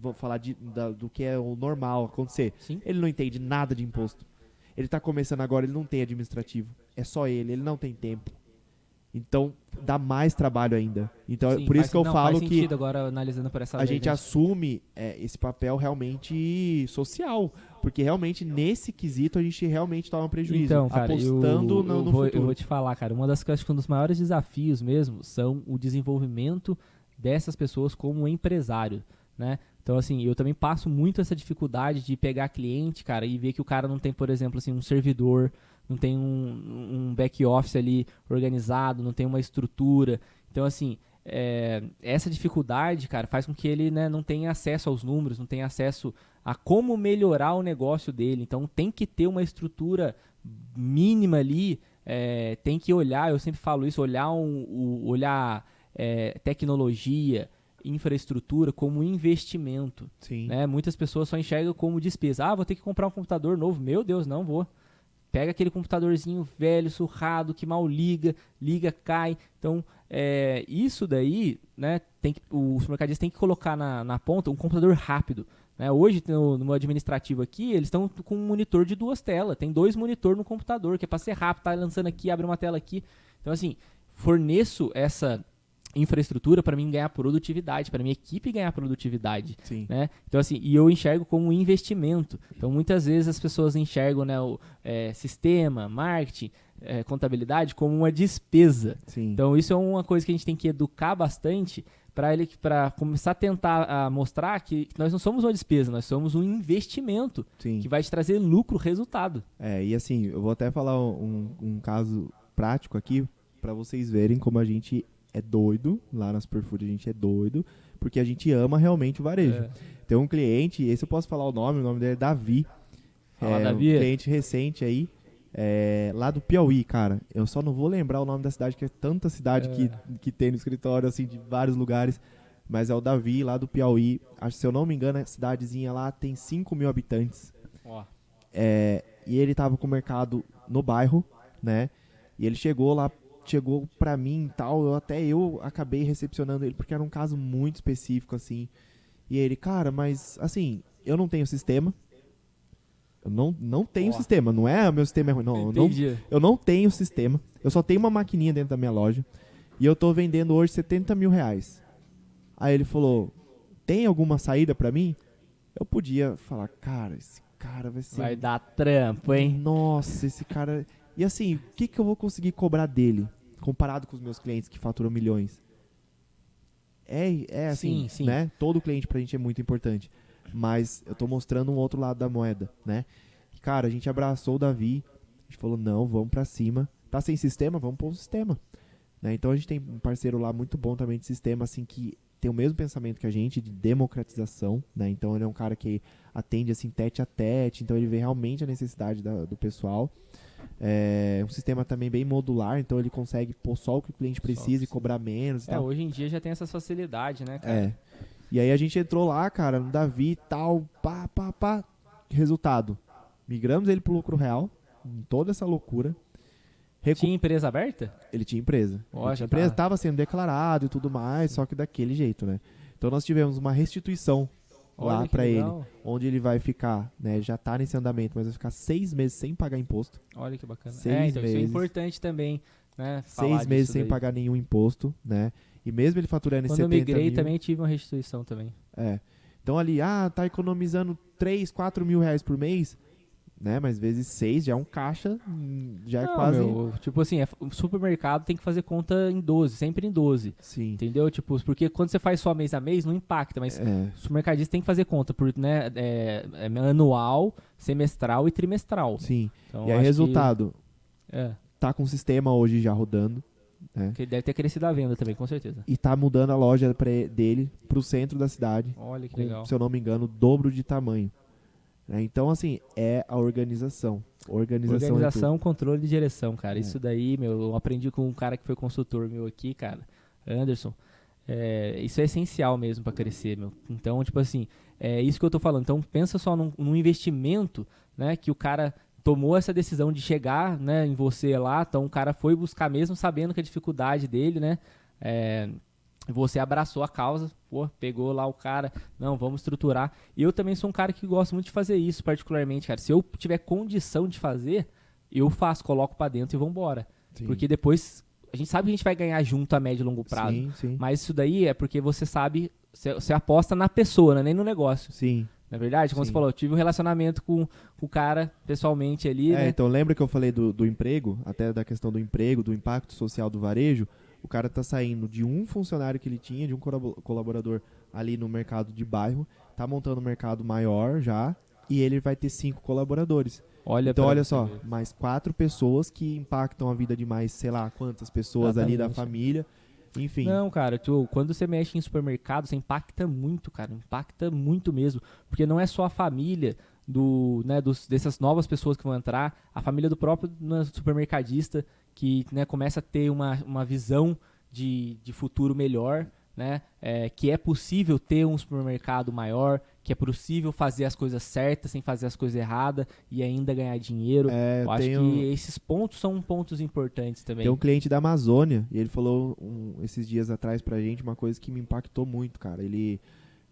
[SPEAKER 2] vou falar do que é o normal acontecer.
[SPEAKER 1] Sim.
[SPEAKER 2] Ele não entende nada de imposto. Ele tá começando agora, ele não tem administrativo. É só ele não tem tempo. Então, dá mais trabalho ainda. Então,
[SPEAKER 1] Sim,
[SPEAKER 2] por isso que eu falo
[SPEAKER 1] faz
[SPEAKER 2] que
[SPEAKER 1] agora, analisando por essa
[SPEAKER 2] a gente assume esse papel realmente social. Porque realmente, nesse quesito, a gente realmente toma prejuízo.
[SPEAKER 1] Então, cara,
[SPEAKER 2] apostando no futuro.
[SPEAKER 1] Eu vou te falar, cara, acho que um dos maiores desafios mesmo são o desenvolvimento dessas pessoas como empresário, né? Então, assim, eu também passo muito essa dificuldade de pegar cliente, cara, e ver que o cara não tem, por exemplo, assim, um servidor, não tem um back office ali organizado, não tem uma estrutura. Então, assim, essa dificuldade, cara, faz com que ele, né, não tenha acesso aos números, não tenha acesso a como melhorar o negócio dele. Então, tem que ter uma estrutura mínima ali, tem que olhar, eu sempre falo isso, olhar tecnologia, infraestrutura como investimento.
[SPEAKER 2] Sim.
[SPEAKER 1] Né? Muitas pessoas só enxergam como despesa. Vou ter que comprar um computador novo. Meu Deus, não vou. Pega aquele computadorzinho velho, surrado, que mal liga, cai. Então, isso daí, né, o supermercadista tem que colocar na ponta um computador rápido. Né? Hoje, no meu administrativo aqui, eles estão com um monitor de 2 telas. Tem 2 monitores no computador, que é para ser rápido, tá lançando aqui, abre uma tela aqui. Então, assim, forneço essa infraestrutura para mim ganhar produtividade, para minha equipe ganhar produtividade.
[SPEAKER 2] Sim.
[SPEAKER 1] Né? Então, assim, e eu enxergo como um investimento. Então, muitas vezes as pessoas enxergam, né, o sistema, marketing, contabilidade como uma despesa.
[SPEAKER 2] Sim.
[SPEAKER 1] Então, isso é uma coisa que a gente tem que educar bastante para começar a tentar mostrar que nós não somos uma despesa, nós somos um investimento
[SPEAKER 2] Sim.
[SPEAKER 1] que vai te trazer lucro, resultado.
[SPEAKER 2] E assim, eu vou até falar um caso prático aqui para vocês verem como a gente é doido, lá na Superfood a gente é doido, porque a gente ama realmente o varejo. Tem um cliente, esse eu posso falar o nome dele é Davi.
[SPEAKER 1] Fala, Davi.
[SPEAKER 2] Um cliente recente aí, lá do Piauí, cara. Eu só não vou lembrar o nome da cidade, que é tanta cidade que tem no escritório, assim, de vários lugares. Mas é o Davi, lá do Piauí. Acho, se eu não me engano, a cidadezinha lá tem 5 mil habitantes.
[SPEAKER 1] Ó.
[SPEAKER 2] E ele tava com o mercado no bairro, né? E ele chegou pra mim e tal. Eu acabei recepcionando ele, porque era um caso muito específico, assim. E ele, cara, mas, assim, eu não tenho sistema. Eu não tenho sistema, não é o meu sistema é ruim, não. Eu não tenho sistema. Eu só tenho uma maquininha dentro da minha loja. E eu tô vendendo hoje 70 mil reais. Aí ele falou, tem alguma saída pra mim? Eu podia falar, cara, esse cara vai ser...
[SPEAKER 1] Vai dar trampo, hein?
[SPEAKER 2] Nossa, esse cara... E assim, o que eu vou conseguir cobrar dele, comparado com os meus clientes que faturam milhões? É assim,
[SPEAKER 1] sim.
[SPEAKER 2] né? Todo cliente pra gente é muito importante. Mas eu tô mostrando um outro lado da moeda, né? Cara, a gente abraçou o Davi, a gente falou, não, vamos pra cima. Tá sem sistema? Vamos pôr um sistema. Né? Então a gente tem um parceiro lá muito bom também de sistema, assim, que tem o mesmo pensamento que a gente, de democratização, né? Então ele é um cara que atende, assim, tete a tete, então ele vê realmente a necessidade do pessoal. É um sistema também bem modular, então ele consegue pôr só o que o cliente precisa e cobrar menos e tal.
[SPEAKER 1] Hoje em dia já tem essa facilidade, né, cara?
[SPEAKER 2] E aí a gente entrou lá, cara, no Davi e tal, pá. Resultado, migramos ele pro lucro real, em toda essa loucura.
[SPEAKER 1] Tinha empresa aberta?
[SPEAKER 2] Ele tinha empresa.
[SPEAKER 1] A
[SPEAKER 2] empresa estava sendo declarado e tudo mais, só que daquele jeito, né? Então nós tivemos uma restituição lá pra ele, onde ele vai ficar, né? Já tá nesse andamento, mas vai ficar 6 meses sem pagar imposto.
[SPEAKER 1] Olha que bacana.
[SPEAKER 2] 6
[SPEAKER 1] então
[SPEAKER 2] meses.
[SPEAKER 1] Isso é importante também, né?
[SPEAKER 2] 6 meses sem pagar nenhum imposto, né? E mesmo ele faturando
[SPEAKER 1] Quando
[SPEAKER 2] 70
[SPEAKER 1] eu migrei
[SPEAKER 2] mil,
[SPEAKER 1] também tive uma restituição também.
[SPEAKER 2] Então ali, tá economizando 3, 4 mil reais por mês, né? Mas vezes 6 já é um caixa, já é quase...
[SPEAKER 1] tipo assim, o supermercado tem que fazer conta em 12, sempre em 12.
[SPEAKER 2] Sim.
[SPEAKER 1] Entendeu? Tipo, porque quando você faz só mês a mês, não impacta, mas o supermercadista tem que fazer conta por, né, anual, semestral e trimestral.
[SPEAKER 2] Sim.
[SPEAKER 1] Então,
[SPEAKER 2] e aí, resultado,
[SPEAKER 1] que,
[SPEAKER 2] tá com o sistema hoje já rodando.
[SPEAKER 1] Que deve ter crescido a venda também, com certeza.
[SPEAKER 2] E tá mudando a loja dele pro centro da cidade.
[SPEAKER 1] Olha que
[SPEAKER 2] com,
[SPEAKER 1] legal.
[SPEAKER 2] se eu não me engano, o dobro de tamanho. Então, assim, é a organização.
[SPEAKER 1] Organização, controle e direção, cara. Isso daí, eu aprendi com um cara que foi consultor meu aqui, cara, Anderson. Isso é essencial mesmo pra crescer, meu. Então, tipo assim, é isso que eu tô falando. Então, pensa só num investimento, né, que o cara tomou essa decisão de chegar, né, em você lá. Então, o cara foi buscar mesmo sabendo que a dificuldade dele, né, você abraçou a causa, pegou lá o cara, não, vamos estruturar. E eu também sou um cara que gosto muito de fazer isso, particularmente, cara. Se eu tiver condição de fazer, eu faço, coloco pra dentro e vambora. Sim. Porque depois, a gente sabe que a gente vai ganhar junto a médio e longo prazo.
[SPEAKER 2] Sim.
[SPEAKER 1] Mas isso daí é porque você sabe, você aposta na pessoa, né, nem no negócio.
[SPEAKER 2] Sim.
[SPEAKER 1] Não é verdade? Como você falou, eu tive um relacionamento com o cara pessoalmente ali, né?
[SPEAKER 2] Então lembra que eu falei do emprego, até da questão do emprego, do impacto social do varejo? O cara tá saindo de um funcionário que ele tinha, de um colaborador ali no mercado de bairro, tá montando um mercado maior já, e ele vai ter 5 colaboradores. Então olha só, mais 4 pessoas que impactam a vida de mais, sei lá, quantas pessoas ali da família, enfim.
[SPEAKER 1] Não, cara, quando você mexe em supermercado, você impacta muito, cara, impacta muito mesmo, porque não é só a família dessas novas pessoas que vão entrar, a família do próprio supermercadista, que, né, começa a ter uma visão de futuro melhor, né, que é possível ter um supermercado maior, que é possível fazer as coisas certas sem fazer as coisas erradas e ainda ganhar dinheiro. Eu acho que esses pontos são pontos importantes também.
[SPEAKER 2] Tem um cliente da Amazônia e ele falou esses dias atrás pra gente uma coisa que me impactou muito, cara.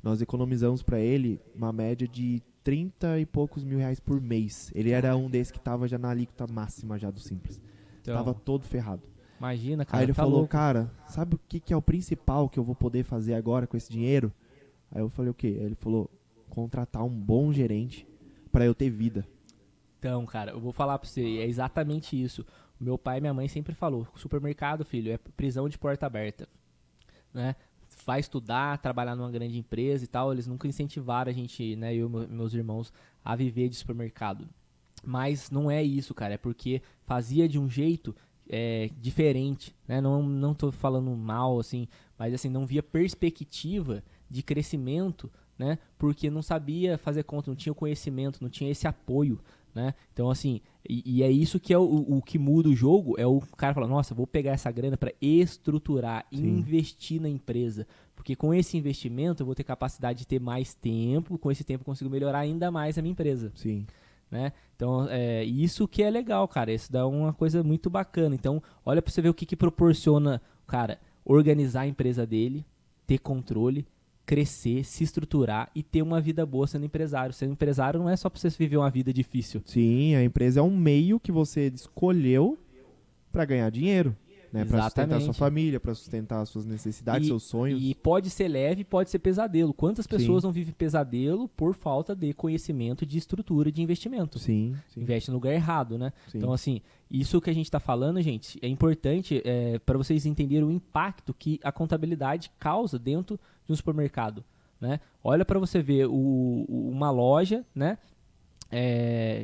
[SPEAKER 2] Nós economizamos pra ele uma média de 30 e poucos mil reais por mês. Ele era um desses que tava já na alíquota máxima já do Simples. Tava todo ferrado.
[SPEAKER 1] Imagina, cara.
[SPEAKER 2] Aí ele falou, cara, sabe o que é o principal que eu vou poder fazer agora com esse dinheiro? Aí eu falei, o quê? Aí ele falou, contratar um bom gerente pra eu ter vida.
[SPEAKER 1] Então, cara, eu vou falar pra você, é exatamente isso. Meu pai e minha mãe sempre falou, supermercado, filho, é prisão de porta aberta, né? vai estudar, trabalhar numa grande empresa e tal, eles nunca incentivaram a gente, né, eu e meus irmãos, a viver de supermercado. Mas não é isso, cara, é porque fazia de um jeito diferente, né? Não tô falando mal, assim, mas assim, não via perspectiva de crescimento, né? Porque não sabia fazer conta, não tinha o conhecimento, não tinha esse apoio, né? Então, assim, e é isso que é o que muda o jogo, é o cara falar, nossa, vou pegar essa grana para estruturar, investir na empresa, porque com esse investimento eu vou ter capacidade de ter mais tempo, com esse tempo eu consigo melhorar ainda mais a minha empresa.
[SPEAKER 2] Sim.
[SPEAKER 1] Né? Então, isso que é legal, cara. Isso dá uma coisa muito bacana. Então, olha pra você ver o que proporciona, cara, organizar a empresa dele, ter controle, crescer, se estruturar e ter uma vida boa sendo empresário. Sendo empresário não é só pra você viver uma vida difícil.
[SPEAKER 2] Sim, a empresa é um meio que você escolheu para ganhar dinheiro. Né, para sustentar sua família, para sustentar suas necessidades, seus sonhos.
[SPEAKER 1] E pode ser leve, pode ser pesadelo. Quantas pessoas não vivem pesadelo por falta de conhecimento de estrutura de investimento?
[SPEAKER 2] Sim.
[SPEAKER 1] Investe no lugar errado, né?
[SPEAKER 2] Sim.
[SPEAKER 1] Então, assim, isso que a gente está falando, gente, é importante para vocês entenderem o impacto que a contabilidade causa dentro de um supermercado, né? Olha para você ver uma loja, né?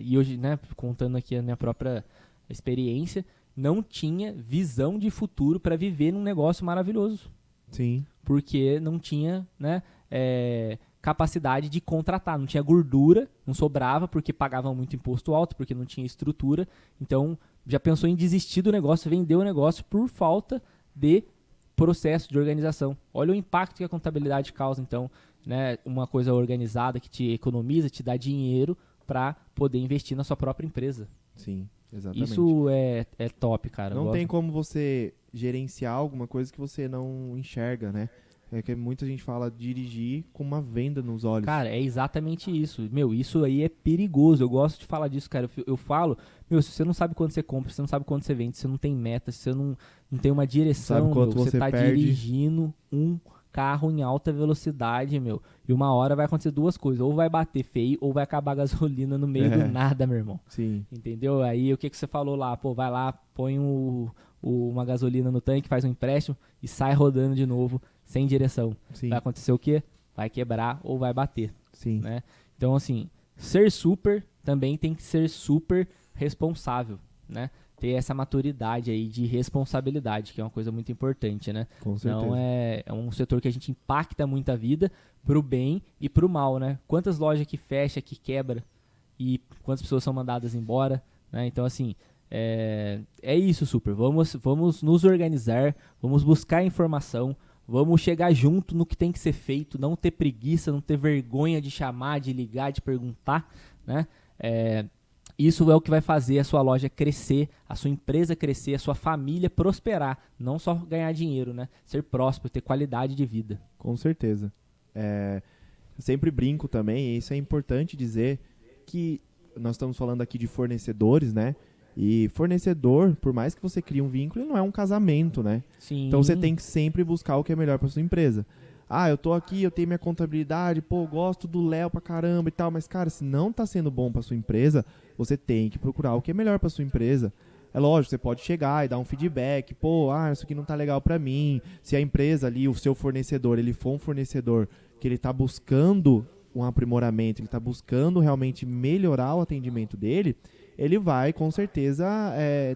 [SPEAKER 1] E hoje, né, contando aqui a minha própria experiência, não tinha visão de futuro para viver num negócio maravilhoso.
[SPEAKER 2] Sim.
[SPEAKER 1] Porque não tinha, né, capacidade de contratar, não tinha gordura, não sobrava porque pagavam muito imposto alto, porque não tinha estrutura. Então, já pensou em desistir do negócio, vender o negócio por falta de processo de organização. Olha o impacto que a contabilidade causa, então, né, uma coisa organizada que te economiza, te dá dinheiro para poder investir na sua própria empresa.
[SPEAKER 2] Sim. Exatamente.
[SPEAKER 1] Isso é top, cara.
[SPEAKER 2] Não tem como você gerenciar alguma coisa que você não enxerga, né? É que muita gente fala dirigir com uma venda nos olhos.
[SPEAKER 1] Cara, é exatamente isso. Meu, isso aí é perigoso. Eu gosto de falar disso, cara. Eu falo, meu, se você não sabe quando você compra, se você não sabe quando você vende, se você não tem meta, se você não tem uma direção, meu, você tá dirigindo um carro em alta velocidade, meu. E uma hora vai acontecer duas coisas. Ou vai bater feio, ou vai acabar a gasolina no meio do nada, meu irmão.
[SPEAKER 2] Sim.
[SPEAKER 1] Entendeu? Aí o que você falou lá? Pô, vai lá, põe uma gasolina no tanque, faz um empréstimo e sai rodando de novo, sem direção.
[SPEAKER 2] Sim.
[SPEAKER 1] Vai acontecer o quê? Vai quebrar ou vai bater.
[SPEAKER 2] Sim.
[SPEAKER 1] Né? Então, assim, ser super também tem que ser super responsável, né? Ter essa maturidade aí de responsabilidade, que é uma coisa muito importante, né?
[SPEAKER 2] Com certeza.
[SPEAKER 1] Então, é um setor que a gente impacta muito a vida pro bem e pro mal, né? Quantas lojas que fecha, que quebra e quantas pessoas são mandadas embora, né? Então, assim, é isso, super. Vamos nos organizar, vamos buscar informação, vamos chegar junto no que tem que ser feito, não ter preguiça, não ter vergonha de chamar, de ligar, de perguntar, né? Isso é o que vai fazer a sua loja crescer, a sua empresa crescer, a sua família prosperar. Não só ganhar dinheiro, né? Ser próspero, ter qualidade de vida.
[SPEAKER 2] Com certeza. Eu sempre brinco também, e isso é importante dizer, que nós estamos falando aqui de fornecedores, né? E fornecedor, por mais que você crie um vínculo, ele não é um casamento, né?
[SPEAKER 1] Sim.
[SPEAKER 2] Então você tem que sempre buscar o que é melhor para sua empresa. Ah, eu tô aqui, eu tenho minha contabilidade, pô, eu gosto do Léo pra caramba e tal, mas cara, se não tá sendo bom pra sua empresa, você tem que procurar o que é melhor pra sua empresa. É lógico, você pode chegar e dar um feedback, pô, isso aqui não tá legal pra mim. Se a empresa ali, o seu fornecedor, ele for um fornecedor que ele tá buscando um aprimoramento, ele tá buscando realmente melhorar o atendimento dele, ele vai com certeza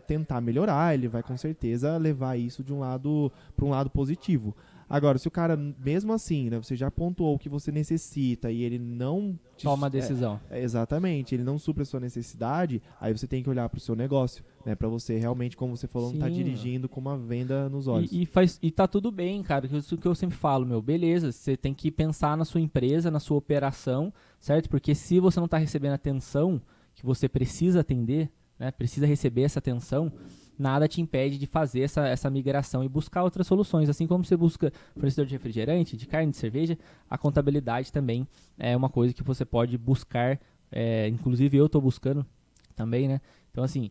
[SPEAKER 2] tentar melhorar, ele vai com certeza levar isso de um lado para um lado positivo. Agora, se o cara, mesmo assim, né, você já pontuou o que você necessita e ele não...
[SPEAKER 1] Toma a decisão.
[SPEAKER 2] Exatamente, ele não supre a sua necessidade, aí você tem que olhar para o seu negócio, né, para você realmente, como você falou, não estar dirigindo com uma venda nos olhos.
[SPEAKER 1] E tá tudo bem, cara, isso que eu sempre falo, meu, beleza, você tem que pensar na sua empresa, na sua operação, certo? Porque se você não está recebendo atenção que você precisa atender, né, precisa receber essa atenção, nada te impede de fazer essa migração e buscar outras soluções. Assim como você busca fornecedor de refrigerante, de carne, de cerveja, a contabilidade também é uma coisa que você pode buscar, inclusive eu estou buscando também, né? Então, assim,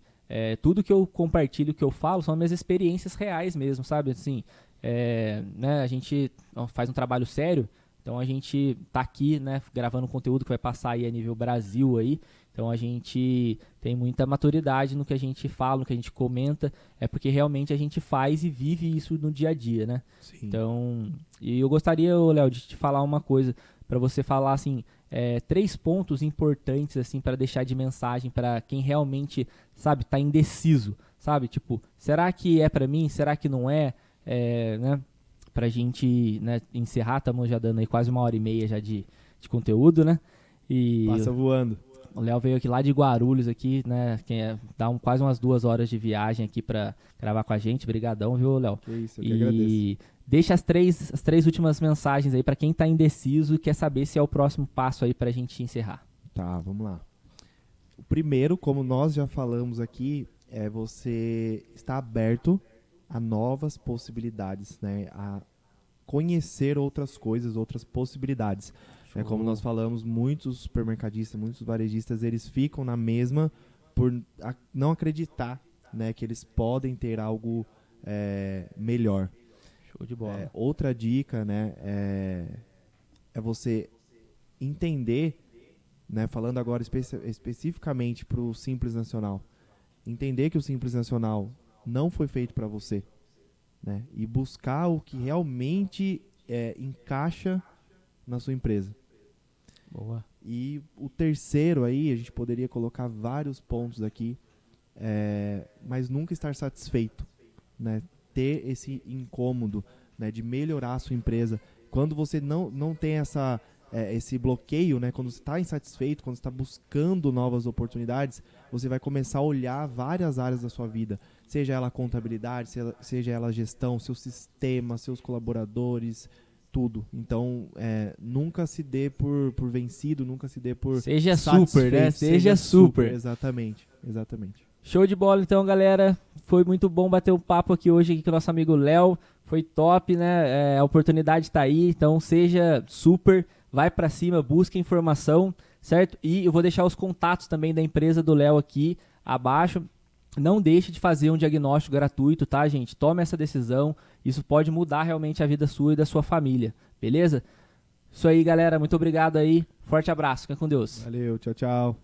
[SPEAKER 1] tudo que eu compartilho, que eu falo, são as minhas experiências reais mesmo, sabe? Assim, né, a gente faz um trabalho sério, então a gente tá aqui, né, gravando conteúdo que vai passar aí a nível Brasil aí. Então a gente tem muita maturidade no que a gente fala, no que a gente comenta, é porque realmente a gente faz e vive isso no dia a dia, né?
[SPEAKER 2] Sim.
[SPEAKER 1] Então, e eu gostaria, Léo, de te falar uma coisa, para você falar assim, 3 pontos importantes assim para deixar de mensagem para quem realmente, sabe, tá indeciso, sabe? Tipo, será que é para mim? Será que não é? Né? Pra gente, né, encerrar, estamos já dando aí quase 1h30 já de conteúdo, né? E
[SPEAKER 2] Passa voando.
[SPEAKER 1] o Léo veio aqui lá de Guarulhos aqui, né? Dá quase umas 2 horas de viagem aqui pra gravar com a gente. Brigadão, viu, Léo?
[SPEAKER 2] Que isso, eu que agradeço.
[SPEAKER 1] E deixa as três últimas mensagens aí pra quem tá indeciso e quer saber se é o próximo passo aí pra gente encerrar.
[SPEAKER 2] Tá, vamos lá. O primeiro, como nós já falamos aqui, é você estar aberto a novas possibilidades, né? A conhecer outras coisas, outras possibilidades. Como nós falamos, muitos supermercadistas, muitos varejistas, eles ficam na mesma por não acreditar, né, que eles podem ter algo melhor.
[SPEAKER 1] Show de bola.
[SPEAKER 2] Outra dica, né, é você entender, né, falando agora especificamente para o Simples Nacional, entender que o Simples Nacional não foi feito para você, né, e buscar o que realmente encaixa na sua empresa.
[SPEAKER 1] Boa.
[SPEAKER 2] E o terceiro aí, a gente poderia colocar vários pontos aqui, mas nunca estar satisfeito, né? Ter esse incômodo, né, de melhorar a sua empresa. Quando você não tem esse bloqueio, né, quando você está insatisfeito, quando você está buscando novas oportunidades, você vai começar a olhar várias áreas da sua vida, seja ela contabilidade, seja ela gestão, seu sistema, seus colaboradores, tudo. Então, nunca se dê por vencido, nunca se dê por
[SPEAKER 1] Seja super, né? Seja super.
[SPEAKER 2] Exatamente.
[SPEAKER 1] Show de bola, então, galera. Foi muito bom bater um papo aqui hoje aqui com o nosso amigo Léo. Foi top, né? A oportunidade tá aí, então seja super, vai pra cima, busca informação, certo? E eu vou deixar os contatos também da empresa do Léo aqui abaixo. Não deixe de fazer um diagnóstico gratuito, tá, gente? Tome essa decisão. Isso pode mudar realmente a vida sua e da sua família, beleza? Isso aí, galera. Muito obrigado aí. Forte abraço. Fica com Deus.
[SPEAKER 2] Valeu, tchau, tchau.